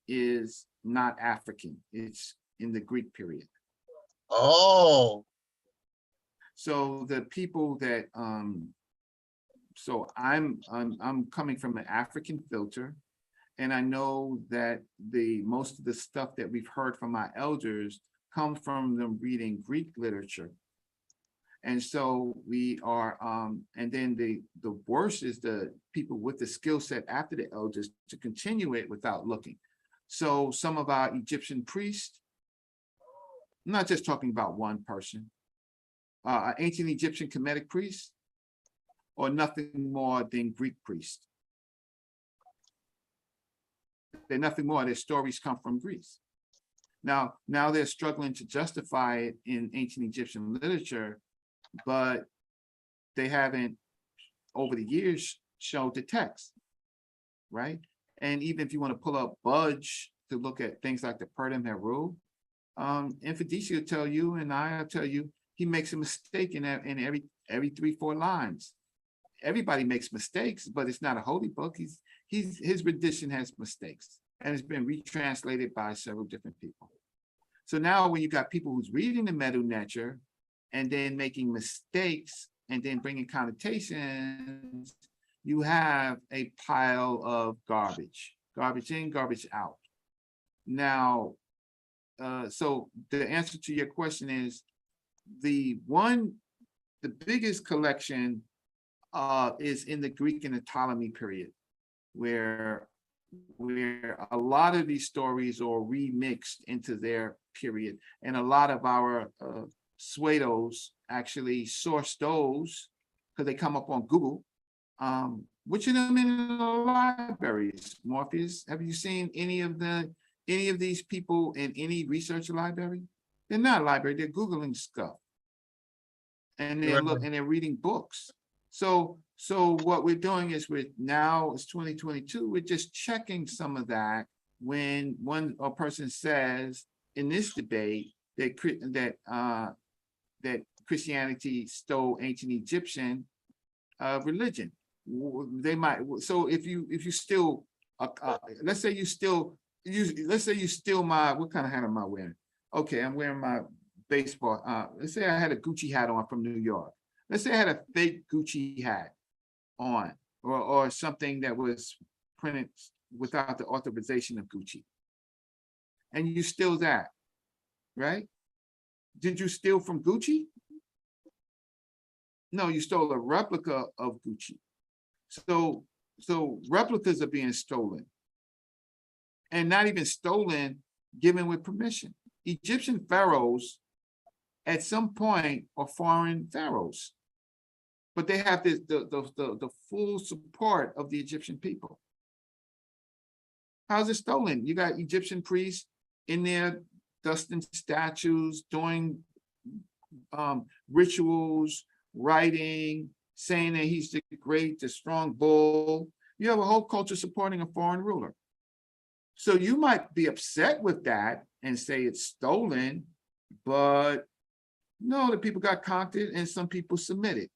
is not African. It's in the Greek period. Oh. So the people that so I'm coming from an African filter, and I know that most of the stuff that we've heard from our elders comes from them reading Greek literature. And so we are, and then the worst is the people with the skill set after the elders to continue it without looking. So some of our Egyptian priests, I'm not just talking about one person, ancient Egyptian Kemetic priests, or nothing more than Greek priests. They're nothing more, their stories come from Greece. Now they're struggling to justify it in ancient Egyptian literature, but they haven't, over the years, showed the text, right? And even if you want to pull up Budge to look at things like the Purdom Heru, Infidisi will tell you, and I'll tell you, he makes a mistake in every 3-4 lines. Everybody makes mistakes, but it's not a holy book. His rendition has mistakes, and it's been retranslated by several different people. So now when you got people who's reading the Medu Neter and then making mistakes and then bringing connotations, you have a pile of garbage in, garbage out. Now, so the answer to your question is the biggest collection is in the Greek and the Ptolemy period, where a lot of these stories are remixed into their period. And a lot of our Suedos actually source those because they come up on Google. Which of them in the libraries? Morpheus, have you seen any of these people in any research library? They're not a library, they're Googling stuff. And they're reading books. So what we're doing is now it's 2022, we're just checking some of that when a person says in this debate that Christianity stole ancient Egyptian religion. They might, so if you still let's say you steal my, what kind of hat am I wearing? Okay, I'm wearing my baseball. Let's say I had a Gucci hat on from New York. Let's say I had a fake Gucci hat on, or something that was printed without the authorization of Gucci. And you steal that, right? Did you steal from Gucci? No, you stole a replica of Gucci. So replicas are being stolen. And not even stolen, given with permission. Egyptian pharaohs at some point are foreign pharaohs, but they have the full support of the Egyptian people. How's it stolen? You got Egyptian priests in there dusting statues, doing rituals, writing, saying that he's the great, the strong bull. You have a whole culture supporting a foreign ruler. So you might be upset with that and say it's stolen, but no, the people got conquered and some people submitted.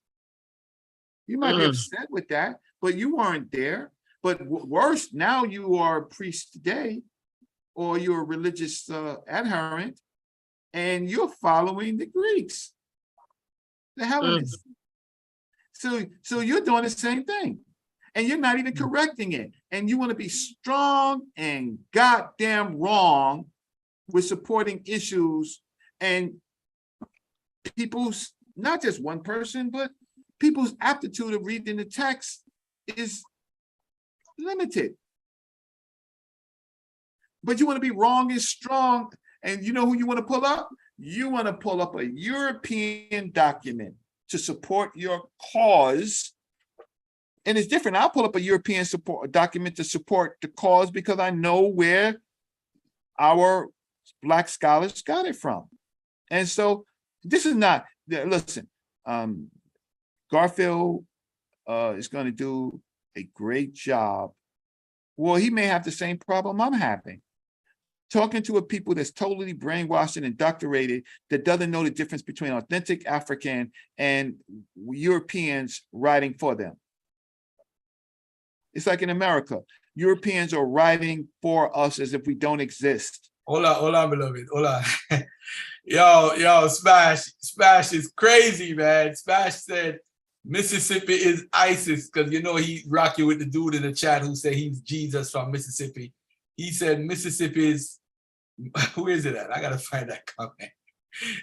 You might be upset with that, but you weren't there. But worse, now you are a priest today or you're a religious adherent, and you're following the Greeks, the Hellenists. So you're doing the same thing, and you're not even correcting it. And you want to be strong and goddamn wrong with supporting issues, and people's, not just one person, but people's aptitude of reading the text is limited. But you want to be wrong and strong, and you know who you want to pull up? You want to pull up a European document to support your cause. And it's different. I'll pull up a European document to support the cause because I know where our Black scholars got it from. And so this is not, listen, Garfield is going to do a great job. Well, he may have the same problem I'm having. Talking to a people that's totally brainwashed and indoctrinated, that doesn't know the difference between authentic African and Europeans writing for them. It's like in America, Europeans are writing for us as if we don't exist. Hold on, beloved. Hold on. Yo, Smash is crazy, man. Smash said Mississippi is ISIS, because you know he rocking with the dude in the chat who said he's Jesus from Mississippi. He said Mississippi is, where is it at? I gotta find that comment.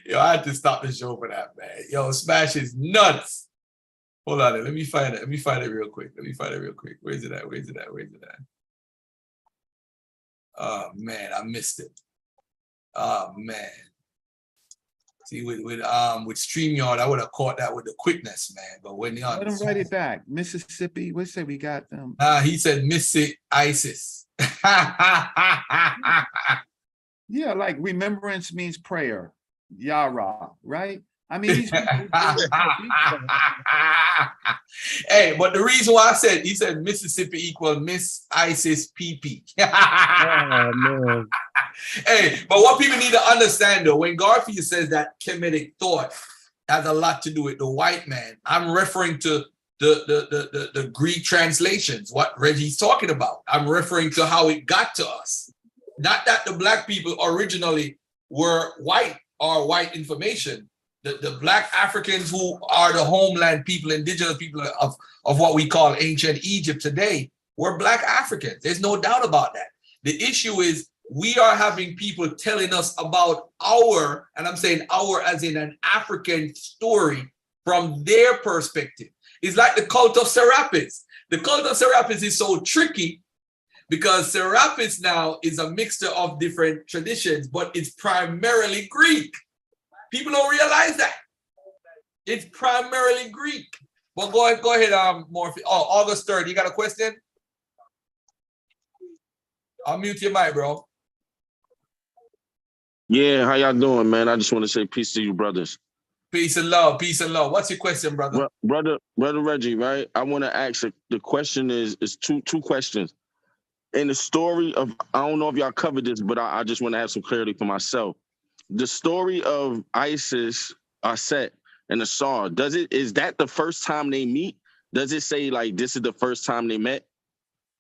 Yo, I had to stop the show for that, man. Yo, Smash is nuts. Hold on, let me find it. Let me find it real quick. Where is it at? Oh man, I missed it. Oh man. See, with StreamYard, I would have caught that with the quickness, man. But when the Let him write it back. Mississippi, what say we got them? He said Mississippi ISIS. Yeah, like remembrance means prayer. Yara, right? I mean, he's hey, but the reason why he said Mississippi equal Miss ISIS PP. Oh, man. Hey, but what people need to understand though, when Garfield says that Kemetic thought has a lot to do with the white man, I'm referring to the Greek translations, what Reggie's talking about. I'm referring to how it got to us. Not that the black people originally were white or white information. The black Africans who are the homeland people, indigenous people of what we call ancient Egypt today, were black Africans. There's no doubt about that. The issue is we are having people telling us about our, and I'm saying our as in an African story from their perspective. It's like the cult of Serapis. The cult of Serapis is so tricky because Serapis now is a mixture of different traditions, but it's primarily Greek. People don't realize that. It's primarily Greek. But go ahead, Morphe. Oh, August 3rd, you got a question? I'll mute your mic, bro. Yeah, how y'all doing, man? I just want to say peace to you, brothers. Peace and love, peace and love. What's your question, brother? Brother Reggie, right? I want to ask, the question is two questions. In the story of, I don't know if y'all covered this, but I just want to have some clarity for myself. The story of Isis, Aset, and Asar, is that the first time they meet? Does it say like this is the first time they met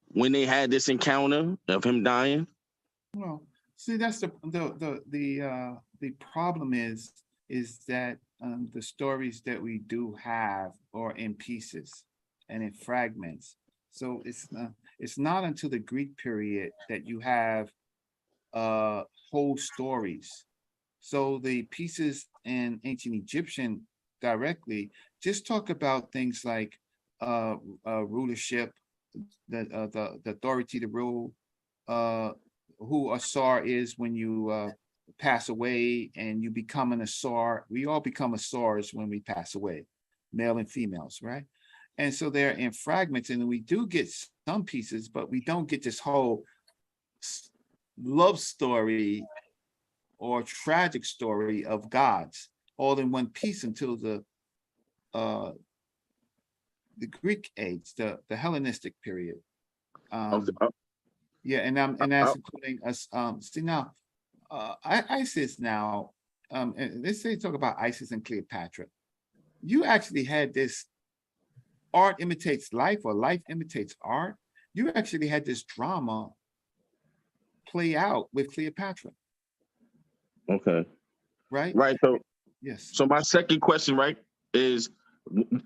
when they had this encounter of him dying? Well, see, that's the problem is that the stories that we do have are in pieces and in fragments. So it's not until the Greek period that you have whole stories. So the pieces in ancient Egyptian directly just talk about things like rulership, the authority to rule, who Asar is when you pass away and you become an Asar. We all become Asars when we pass away, male and females, right? And so they're in fragments, and we do get some pieces, but we don't get this whole love story or tragic story of gods all in one piece until the Greek age, the Hellenistic period. Yeah, and that's including us. See now, ISIS now, and let's say talk about Isis and Cleopatra. You actually had this art imitates life or life imitates art. You actually had this drama play out with Cleopatra, Okay. right? Right. So Yes. so my second question, right, is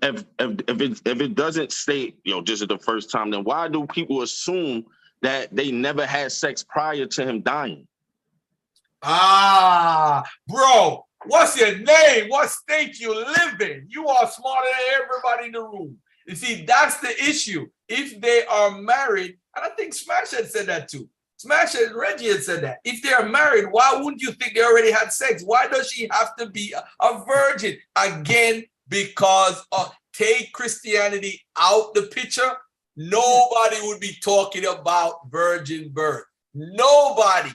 if it doesn't state, this is the first time, then why do people assume that they never had sex prior to him dying? Bro, what's your name? What state you live in? You are smarter than everybody in the room. You see, that's the issue. If they are married, and I think Smash had said that too. Smash and Reggie had said that. If they are married, why wouldn't you think they already had sex? Why does she have to be a virgin? Again, because take Christianity out the picture, nobody would be talking about virgin birth. Nobody.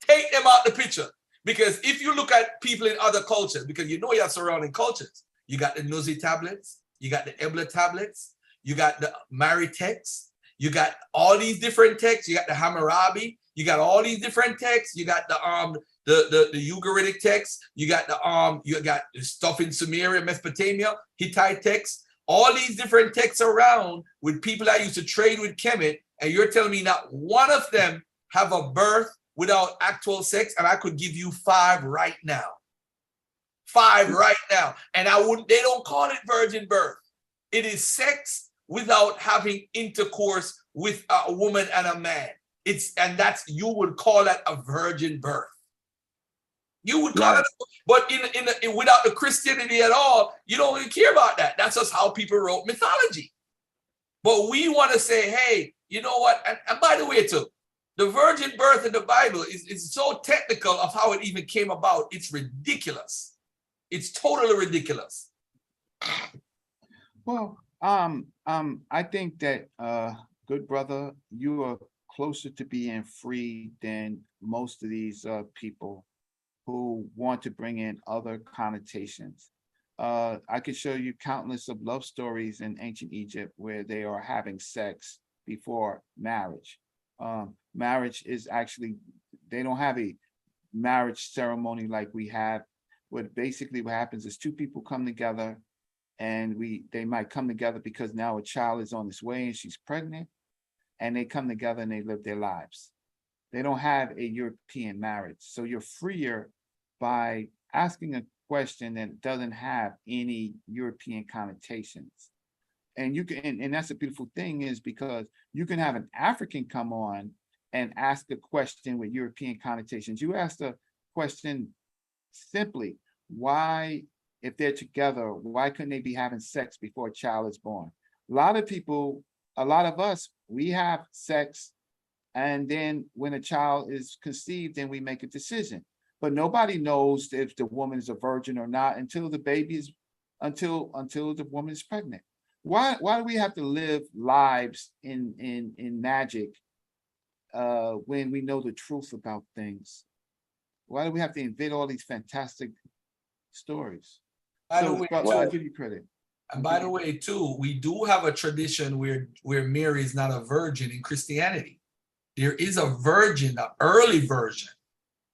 Take them out the picture. Because if you look at people in other cultures, because you have surrounding cultures, you got the Nuzi tablets, you got the Ebla tablets, you got the Mari texts, you got all these different texts, you got the Hammurabi, you got all these different texts, you got the Ugaritic texts, you got the stuff in Sumeria, Mesopotamia, Hittite texts, all these different texts around with people that used to trade with Kemet, and you're telling me not one of them have a birth without actual sex, and I could give you 5 right now. 5 right now. And they don't call it virgin birth. It is sex without having intercourse with a woman and a man. You would call that a virgin birth. You would call it, but without the Christianity at all, you don't even care about that. That's just how people wrote mythology. But we want to say, hey, you know what? And by the way, too, the virgin birth in the Bible is so technical of how it even came about. It's ridiculous. It's totally ridiculous. Well, I think that, good brother, you are closer to being free than most of these people who want to bring in other connotations. I could show you countless of love stories in ancient Egypt where they are having sex before marriage. Marriage is actually, they don't have a marriage ceremony like we have. What happens is 2 people come together, and they might come together because now a child is on its way and she's pregnant, and they come together and they live their lives. They don't have a European marriage. So you're freer by asking a question that doesn't have any European connotations. And you can, and that's a beautiful thing, is because you can have an African come on and ask a question with European connotations. You ask the question simply, why, if they're together, why couldn't they be having sex before a child is born? A lot of us, we have sex, and then when a child is conceived, then we make a decision. But nobody knows if the woman is a virgin or not until the baby is, until the woman is pregnant. Why do we have to live lives in magic when we know the truth about things? Why do we have to invent all these fantastic stories? So I'll give you credit. And by the way, too, we do have a tradition where Mary is not a virgin in Christianity. There is a virgin, an early version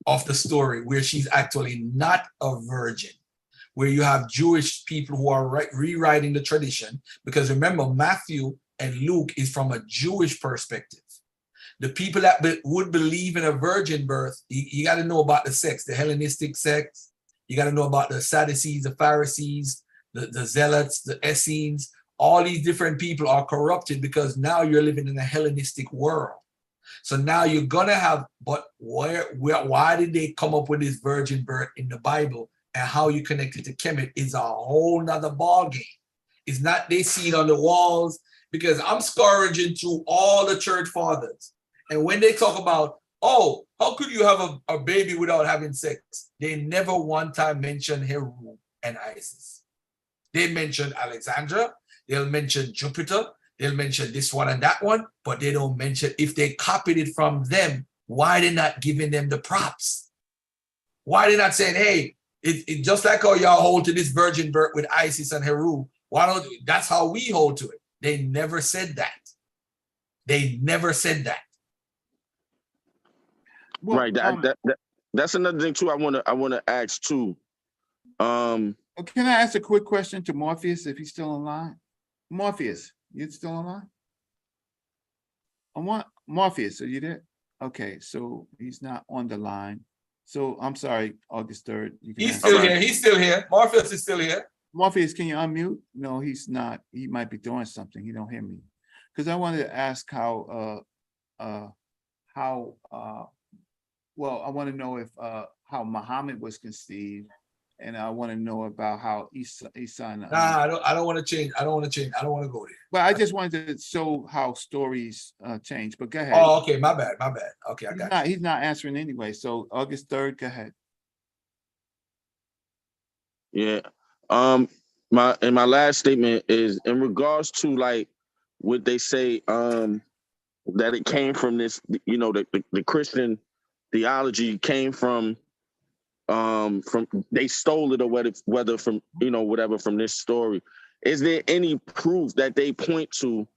of the story where she's actually not a virgin, where you have Jewish people who are rewriting the tradition, because remember, Matthew and Luke is from a Jewish perspective. The people that would believe in a virgin birth, you got to know about the sex, the Hellenistic sex. You got to know about the Sadducees, the Pharisees, the Zealots, the Essenes. All these different people are corrupted because now you're living in a Hellenistic world. So now you're gonna have, but why did they come up with this virgin birth in the Bible, and how you connect it to Kemet is a whole nother ball game. It's not they see it on the walls, because I'm scourging through all the church fathers, and when they talk about, oh, how could you have a baby without having sex? They never one time mention Heru and Isis. They mention Alexandra, they'll mention Jupiter, they'll mention this one and that one, but they don't mention, if they copied it from them, why they not giving them the props? Why they not saying, hey, it just like how y'all hold to this virgin birth with Isis and Heru, why don't, that's how we hold to it. They never said that. They never said that. Well, right. That's another thing too. I wanna ask too. can I ask a quick question to Morpheus if he's still online? Morpheus, you still online? I want Morpheus. Are you there? Okay, so he's not on the line. So I'm sorry, August 3rd. You can He's answer. still All right. here. He's still here. Morpheus is still here. Morpheus, can you unmute? No, he's not. He might be doing something. He don't hear me. Because I wanted to ask how well, I want to know if how Muhammad was conceived, and I want to know about how Isa and Nah, I don't want to change. I don't want to change. I don't want to go there. but I just wanted to show how stories change. But go ahead. Oh, okay. My bad. My bad. Okay, I got you. He's not answering anyway. So August 3rd, go ahead. Yeah. My last statement is in regards to like what they say, that it came from this, you know, the Christian theology came from they stole it or whether from, you know, whatever from this story. Is there any proof that they point to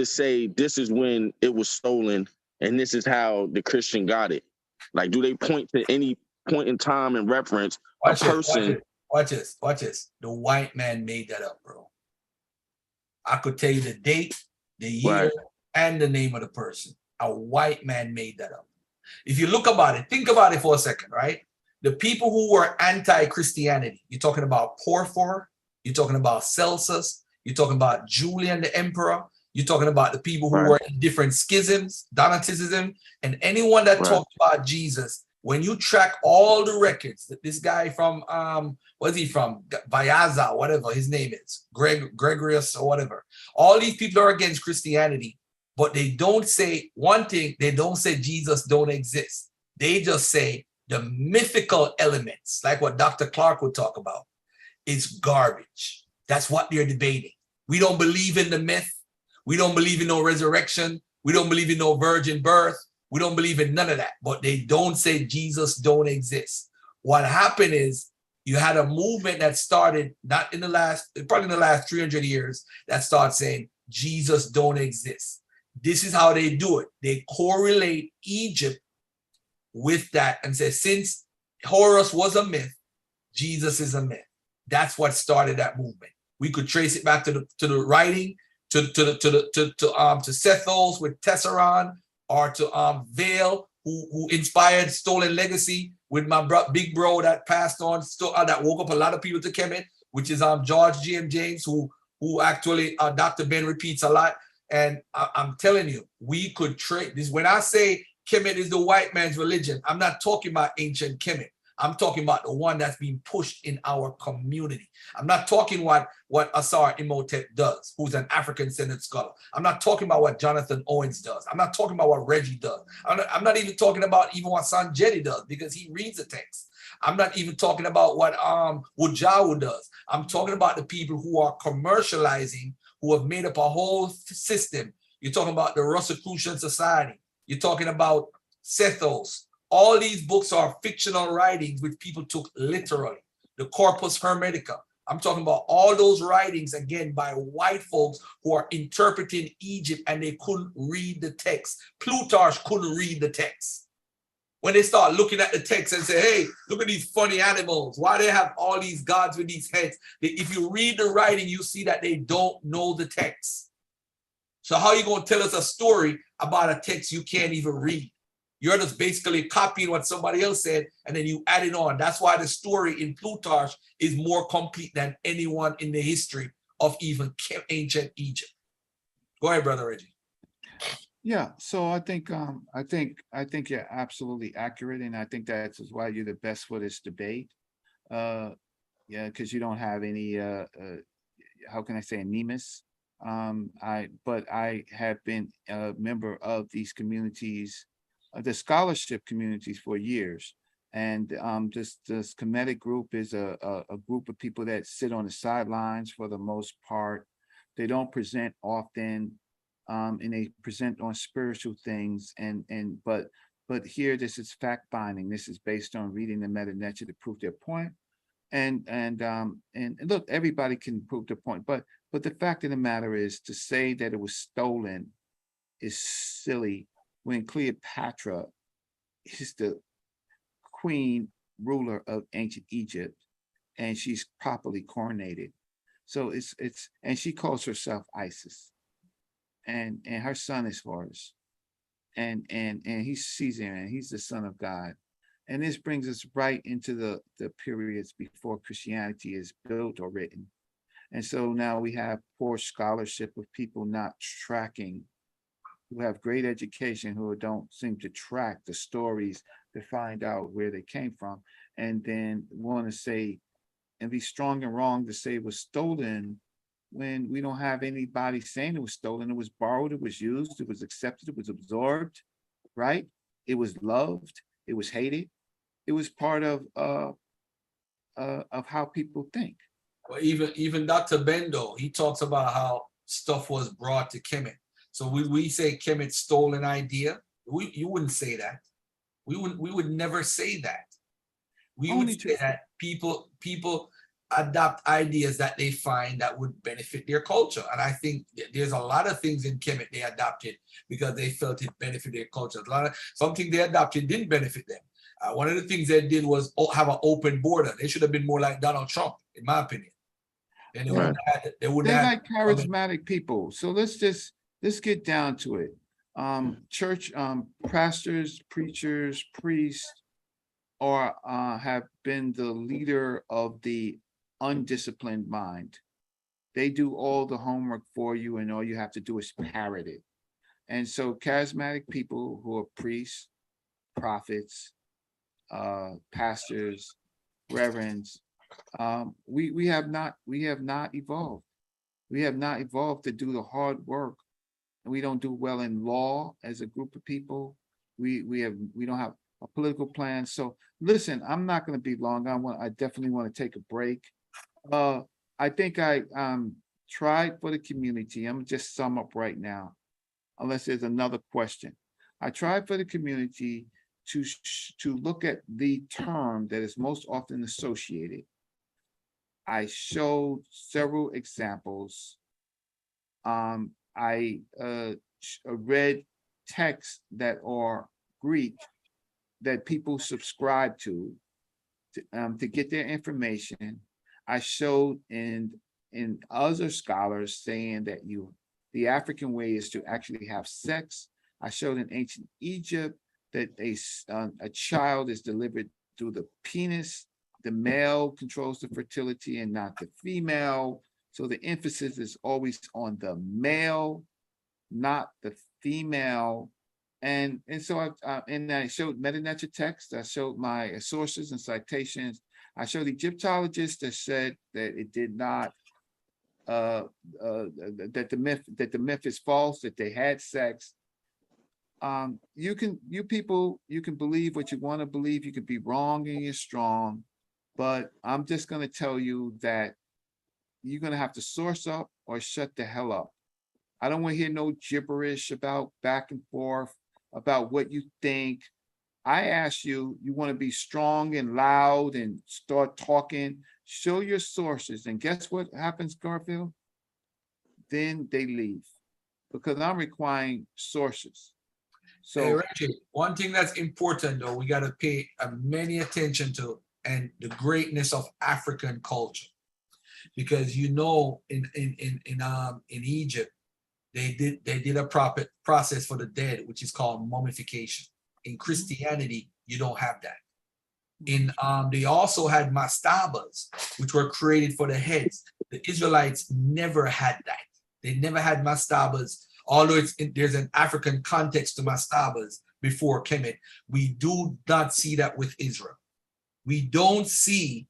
say this is when it was stolen and this is how the Christian got it? Like, do they point to any point in time and reference Watch a it. person? Watch this. Watch this. The white man made that up, bro. I could tell you the date, the year, Right. and the name of the person. A white man made that up. If you look about it, think about it for a second, right? The people who were anti-Christianity, you're talking about Porphyr, you're talking about Celsus, you're talking about Julian the Emperor, you're talking about the people who Right. were in different schisms, Donatism, and anyone that Right. talked about Jesus. When you track all the records that this guy from where's he from? Vayaza, whatever his name is, Gregorius or whatever. All these people are against Christianity, but they don't say one thing, they don't say Jesus don't exist. They just say the mythical elements, like what Dr. Clark would talk about, is garbage. That's what they're debating. We don't believe in the myth. We don't believe in no resurrection. We don't believe in no virgin birth. We don't believe in none of that, but they don't say Jesus don't exist. What happened is you had a movement that started not in the last, probably in the last 300 years, that started saying Jesus don't exist. This is how they do it. They correlate Egypt with that and say, since Horus was a myth, Jesus is a myth. That's what started that movement. We could trace it back to the writing, to Sethos with Tesseron, or to Vale, who inspired Stolen Legacy with my big bro that passed on, that woke up a lot of people to Kemet, which is George G.M. James, who actually Dr. Ben repeats a lot. And I'm telling you, we could trade this. When I say Kemet is the white man's religion, I'm not talking about ancient Kemet. I'm talking about the one that's being pushed in our community. I'm not talking what Asar Imhotep does, who's an African-centered scholar. I'm not talking about what Jonathan Owens does. I'm not talking about what Reggie does. I'm not even talking about even what Sanjeti does, because he reads the text. I'm not even talking about what Wujawu does. I'm talking about the people who are commercializing, who have made up a whole system. You're talking about the Rosicrucian Society. You're talking about Sethos. All these books are fictional writings which people took literally. The Corpus Hermetica. I'm talking about all those writings, again, by white folks who are interpreting Egypt and they couldn't read the text. Plutarch couldn't read the text. When they start looking at the text and say, hey, look at these funny animals. Why they have all these gods with these heads? If you read the writing, you see that they don't know the text. So how are you going to tell us a story about a text you can't even read? You're just basically copying what somebody else said, and then you add it on. That's why the story in Plutarch is more complete than anyone in the history of even ancient Egypt. Go ahead, Brother Reggie. Yeah, so I think you're absolutely accurate, and I think that's why you're the best for this debate. Yeah, because you don't have any how can I say, anemus. But I have been a member of these communities, the scholarship communities, for years. And this Kemetic group is a group of people that sit on the sidelines for the most part. They don't present often, and they present on spiritual things. But here, this is fact finding. This is based on reading the Meta Nature to prove their point. And look, everybody can prove their point. But the fact of the matter is, to say that it was stolen is silly, when Cleopatra is the queen ruler of ancient Egypt, and she's properly coronated. So and she calls herself Isis, and her son is Horus. and he's Caesar, and he's the Son of God. And this brings us right into the periods before Christianity is built or written. And so now we have poor scholarship of people not tracking, who have great education, who don't seem to track the stories to find out where they came from, and then want to say and be strong and wrong to say it was stolen when we don't have anybody saying it was stolen. It was borrowed, it was used, it was accepted, it was absorbed, right? It was loved, it was hated. It was part of how people think. Well, even Dr. Bendo, he talks about how stuff was brought to Kemet. So we say Kemet stole an idea. You wouldn't say that. We would never say that. We Only would say that people adopt ideas that they find that would benefit their culture. And I think there's a lot of things in Kemet they adopted because they felt it benefited their culture. Something they adopted didn't benefit them. One of the things they did was have an open border. They should have been more like Donald Trump, in my opinion. And they wouldn't They're have like charismatic people. So let's get down to it. Church pastors, preachers, priests, or have been the leader of the undisciplined mind. They do all the homework for you, and all you have to do is parrot it. And so charismatic people who are priests, prophets, pastors, reverends, we have not evolved. We have not evolved to do the hard work, and we don't do well in law as a group of people. We don't have a political plan. So listen, I'm not going to be long. I definitely want to take a break. I think I tried for the community. I'm just sum up right now, unless there's another question. I tried for the community to look at the term that is most often associated. I showed several examples. I read texts that are Greek that people subscribe to get their information. I showed in other scholars saying that the African way is to actually have sex. I showed in ancient Egypt that a child is delivered through the penis. The male controls the fertility and not the female. So the emphasis is always on the male, not the female. And so I showed meta-nature text. I showed my sources and citations. I showed Egyptologists that said that it did not, that the myth is false, that they had sex. You can believe what you want to believe. You can be wrong and you're strong, but I'm just going to tell you that you're going to have to source up or shut the hell up. I don't want to hear no gibberish about back and forth about what you think. I ask you, you want to be strong and loud and start talking, show your sources. And guess what happens, Garfield? Then they leave because I'm requiring sources. So hey, Reggie, one thing that's important though, we got to pay many attention to, and the greatness of African culture, because in Egypt, they did a proper process for the dead, which is called mummification. In Christianity, you don't have that. They also had mastabas, which were created for the heads. The Israelites never had that. They never had mastabas, although there's an African context to mastabas before Kemet. We do not see that with Israel. We don't see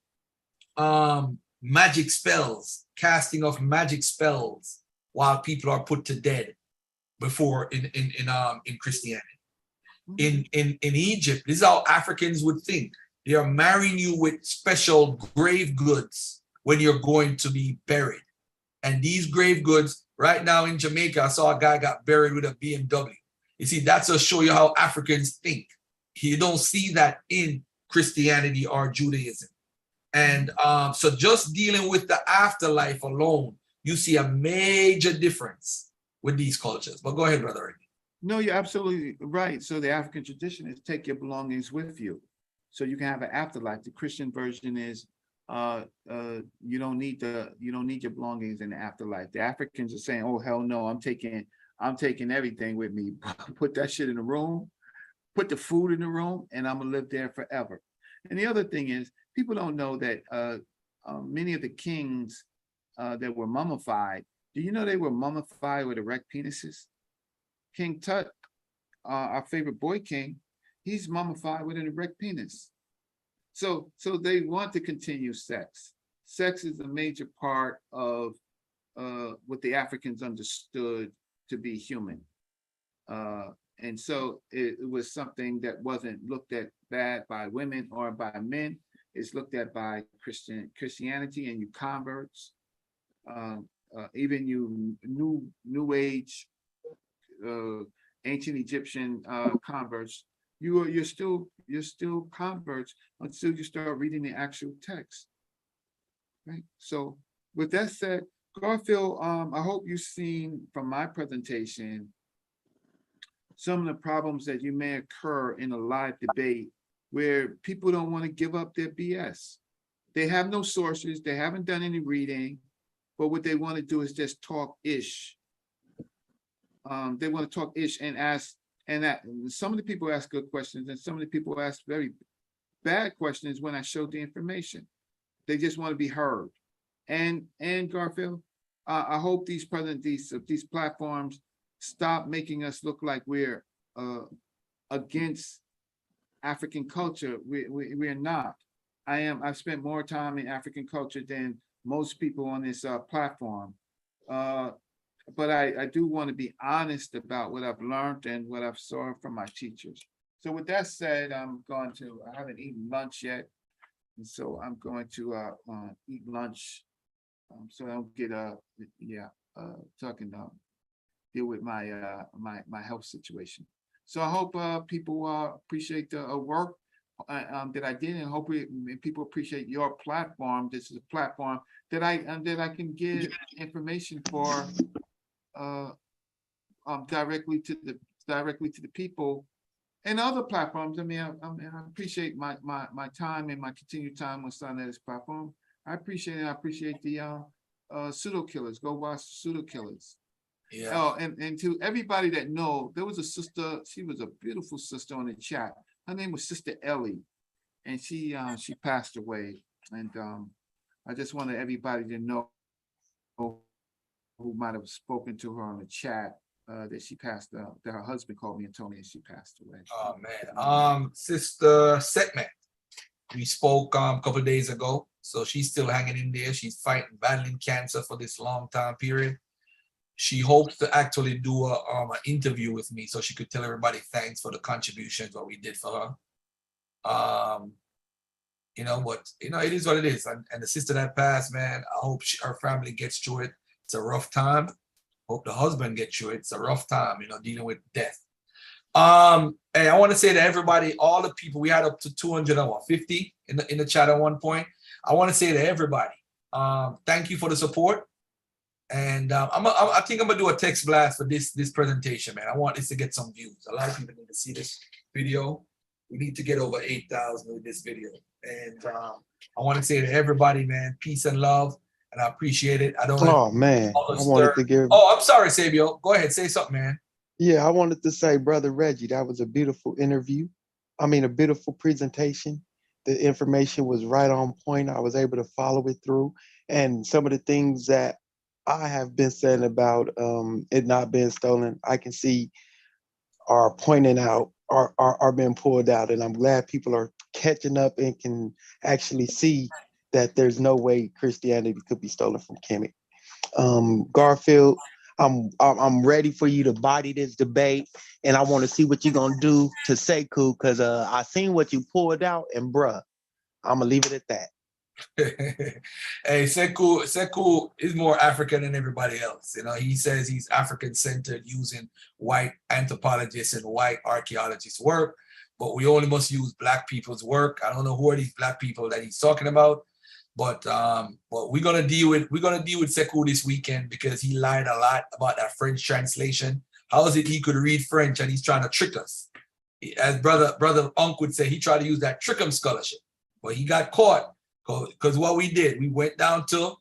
magic spells, casting of magic spells while people are put to death before in Christianity. In Egypt, this is how Africans would think. They are marrying you with special grave goods when you're going to be buried. And these grave goods, right now in Jamaica, I saw a guy got buried with a BMW. You see, that's to show you how Africans think. You don't see that in Christianity or Judaism. And so just dealing with the afterlife alone, you see a major difference with these cultures. But go ahead, Brother Reggie. no, you're absolutely right. So the African tradition is take your belongings with you, so you can have an afterlife. The Christian version is you don't need your belongings in the afterlife. The Africans are saying, oh hell no, I'm taking I'm taking everything with me. Put that shit in the room, put the food in the room, and I'm gonna live there forever. And the other thing is, people don't know that many of the kings that were mummified, do you know they were mummified with erect penises? King Tut, our favorite boy king, he's mummified with an erect penis. So they want to continue sex. Sex is a major part of what the Africans understood to be human. And so it was something that wasn't looked at bad by women or by men. It's looked at by Christianity and you converts, even you new age, ancient Egyptian converts. You're still converts until you start reading the actual text. Right. So with that said, Garfield, I hope you've seen from my presentation some of the problems that you may occur in a live debate where people don't want to give up their BS. They have no sources, they haven't done any reading, but what they want to do is just talk ish. They want to talk ish and ask, and that some of the people ask good questions and some of the people ask very bad questions when I show the information. They just want to be heard. And Garfield, I hope these platforms stop making us look like we're against African culture. We're not. I've spent more time in African culture than most people on this platform. But I do want to be honest about what I've learned and what I've saw from my teachers. So with that said, I haven't eaten lunch yet. And so I'm going to eat lunch. So I don't get talking deal with my my health situation. So I hope people appreciate the work that I did, and hope people appreciate your platform. This is a platform that I can give information for directly to the people. And other platforms, I mean, I appreciate my time and my continued time on Sunday platform. I appreciate it. I appreciate the pseudo killers. Go watch pseudo killers. Yeah. Oh, and to everybody that know, there was a sister. She was a beautiful sister on the chat. Her name was Sister Ellie, and she passed away. And I just wanted everybody to know who might have spoken to her on the chat that she passed. That her husband called me and told me she passed away. Oh man, Sister Setman, we spoke a couple of days ago. So she's still hanging in there. She's fighting, battling cancer for this long time period. She hopes to actually do an interview with me so she could tell everybody thanks for the contributions what we did for her. But it is what it is. And the sister that passed, man, I hope her family gets through it. It's a rough time. Hope the husband gets through it. It's a rough time, dealing with death. Hey, I want to say to everybody, all the people, we had up to 250 in the chat at one point. I want to say to everybody, thank you for the support. And I think I'm gonna do a text blast for this presentation, man. I want this to get some views. A lot of people need to see this video. We need to get over 8,000 with this video. And I want to say to everybody, man, peace and love, and I appreciate it. I don't. Oh man, I wanted to give. Oh, I'm sorry, Sabio. Go ahead, say something, man. Yeah, I wanted to say, Brother Reggie, that was a beautiful interview. I mean, a beautiful presentation. The information was right on point. I was able to follow it through, and some of the things that I have been saying about it not being stolen, I can see are pointing out, are being pulled out. And I'm glad people are catching up and can actually see that there's no way Christianity could be stolen from Kemet. Garfield, I'm ready for you to body this debate, and I want to see what you're gonna do to Sekou, because I seen what you pulled out, and bruh, I'm gonna leave it at that. Hey, Sekou is more African than everybody else. He says he's African-centered, using white anthropologists and white archaeologists' work, but we only must use Black people's work. I don't know who are these Black people that he's talking about, but we're gonna deal with Sekou this weekend because he lied a lot about that French translation. How is it he could read French and he's trying to trick us? As brother Unc would say, he tried to use that Trickham scholarship, but he got caught. Because what we did, we went down to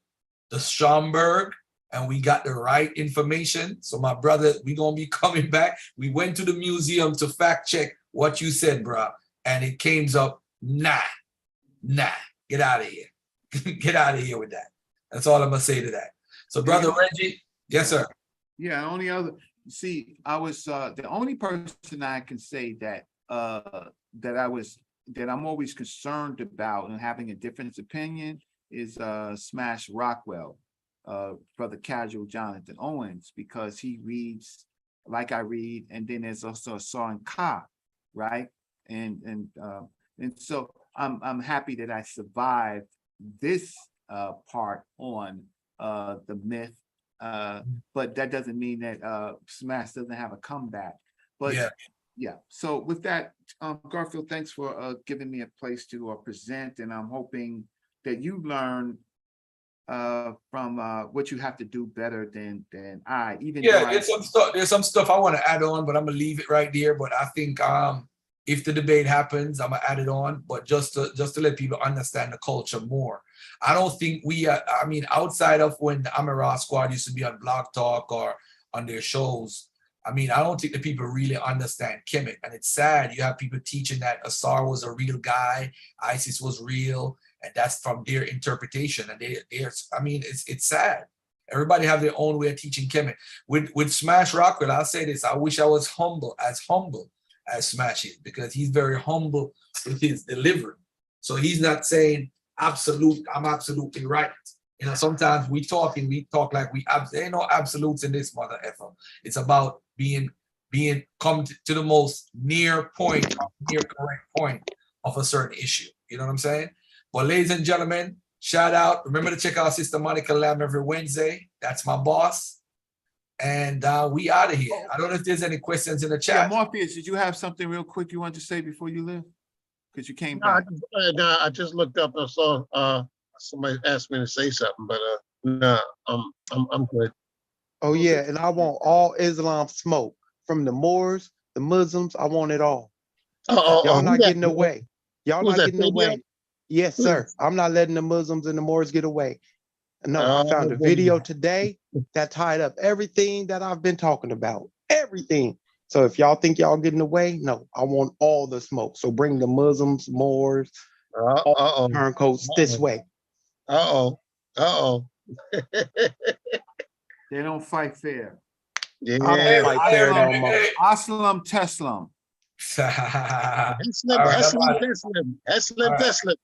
the Schomburg and we got the right information. So my brother, we gonna be coming back. We went to the museum to fact check what you said, bro, and it came up, nah, get out of here. Get out of here with that. That's all I'm gonna say to that. So brother Reggie, yes, sir. Yeah, only other, see, I was the only person I can say that that I'm always concerned about and having a different opinion is Smash Rockwell, brother Casual Jonathan Owens, because he reads like I read, and then there's also a Saw Ka, right? And so I'm happy that I survived this part on the myth. But that doesn't mean that Smash doesn't have a comeback. But yeah. So with that, Garfield, thanks for giving me a place to present, and I'm hoping that you learn from what you have to do better than I. Even there's some stuff I want to add on, but I'm gonna leave it right there. But I think if the debate happens, I'm gonna add it on. But just to let people understand the culture more. I don't think I mean, outside of when the Amara Squad used to be on Blog Talk or on their shows, I mean, I don't think the people really understand Kemet. And it's sad you have people teaching that Asar was a real guy, ISIS was real, and that's from their interpretation. And I mean, it's sad. Everybody have their own way of teaching Kemet. With Smash Rockwell, I'll say this, I wish I was humble as Smash is, because he's very humble with his delivery. So he's not saying I'm absolutely right. You know, sometimes we talk like there ain't no absolutes in this mother effer. It's about being come to the most near correct point of a certain issue. You know what I'm saying? Well, ladies and gentlemen, shout out. Remember to check out Sister Monica Lamb every Wednesday. That's my boss. And we out of here. I don't know if there's any questions in the chat. Yeah, Morpheus, did you have something real quick you wanted to say before you leave? Because you came back. No, I just looked up and saw somebody asked me to say something, but no, I'm good. Oh yeah, and I want all Islam smoke, from the Moors, the Muslims. I want it all. Y'all not getting away. Y'all not getting away. Yes, sir. I'm not letting the Muslims and the Moors get away. No, I found a video today that tied up everything that I've been talking about. Everything. So if y'all think y'all getting away, no, I want all the smoke. So bring the Muslims, Moors, all turncoats this way. They don't fight fair. Yeah. I don't fight fair no more. Aslam Teslam. Teslim.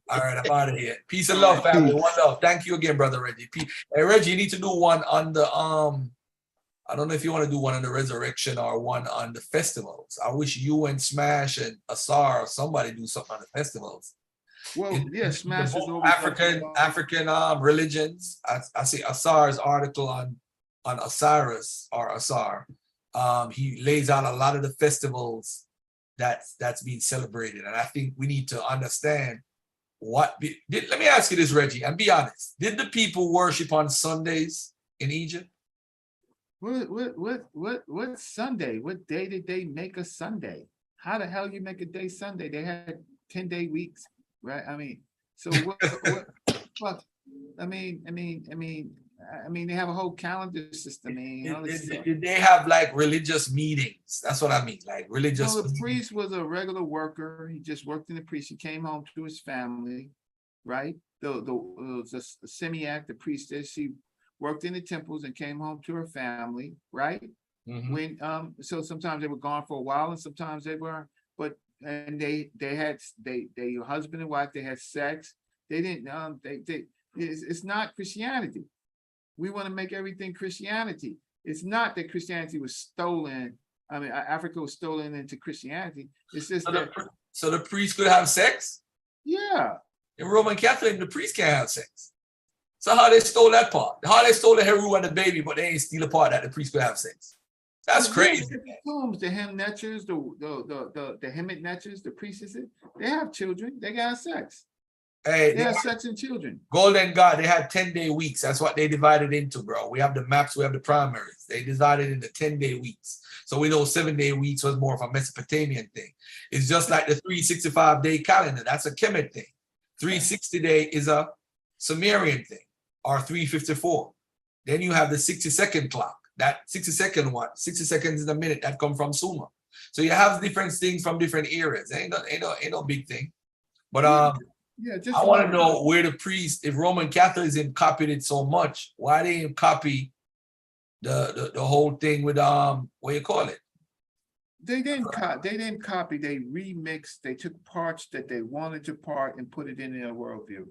All right, I'm out of here. Peace and love, family. One love. Thank you again, brother Reggie. Hey, Reggie, you need to do one on the I don't know if you want to do one on the resurrection or one on the festivals. I wish you and Smash and Asar or somebody do something on the festivals. Well, yeah, Smash is over African religions. I see Asar's article on Osiris or Asar. He lays out a lot of the festivals that's being celebrated, and I think we need to understand let me ask you this, Reggie, and be honest. Did the people worship on Sundays in Egypt? What Sunday? What day did they make a Sunday? How the hell you make a day Sunday? They had 10-day weeks, right? I mean, so what I mean, they have a whole calendar system. Did they have like religious meetings? That's what I mean, like religious. No, the priest was a regular worker. He just worked in the priest. He came home to his family, right? The semi-act, the priestess, she worked in the temples and came home to her family, right? Mm-hmm. When so sometimes they were gone for a while, and sometimes they were, and they husband and wife, they had sex. They didn't it's not Christianity. We want to make everything Christianity. It's not that Christianity was stolen. I mean, Africa was stolen into Christianity. It's just so the priest could have sex? Yeah. In Roman Catholic, the priest can't have sex. So how they stole that part? How they stole the heru and the baby, but they ain't steal the part that the priest could have sex? That's crazy. The hem netchers, the hemet netchers, the priestesses, they have children. They got sex. Hey, they have sex and children. Golden God, they had 10-day weeks. That's what they divided into, bro. We have the maps, we have the primaries. They divided into 10-day weeks. So we know 7-day weeks was more of a Mesopotamian thing. It's just like the 365-day calendar. That's a Kemet thing. 360-day is a Sumerian thing, or 354. Then you have the 60-second clock. That 60-second one, 60 seconds in a minute, that come from Sumer. So you have different things from different areas. Ain't no big thing. But Yeah, just I want to know where the priest, if Roman Catholicism copied it so much, why they didn't copy the whole thing with what you call it? They didn't copy, they remixed, they took parts that they wanted to part and put it in their worldview.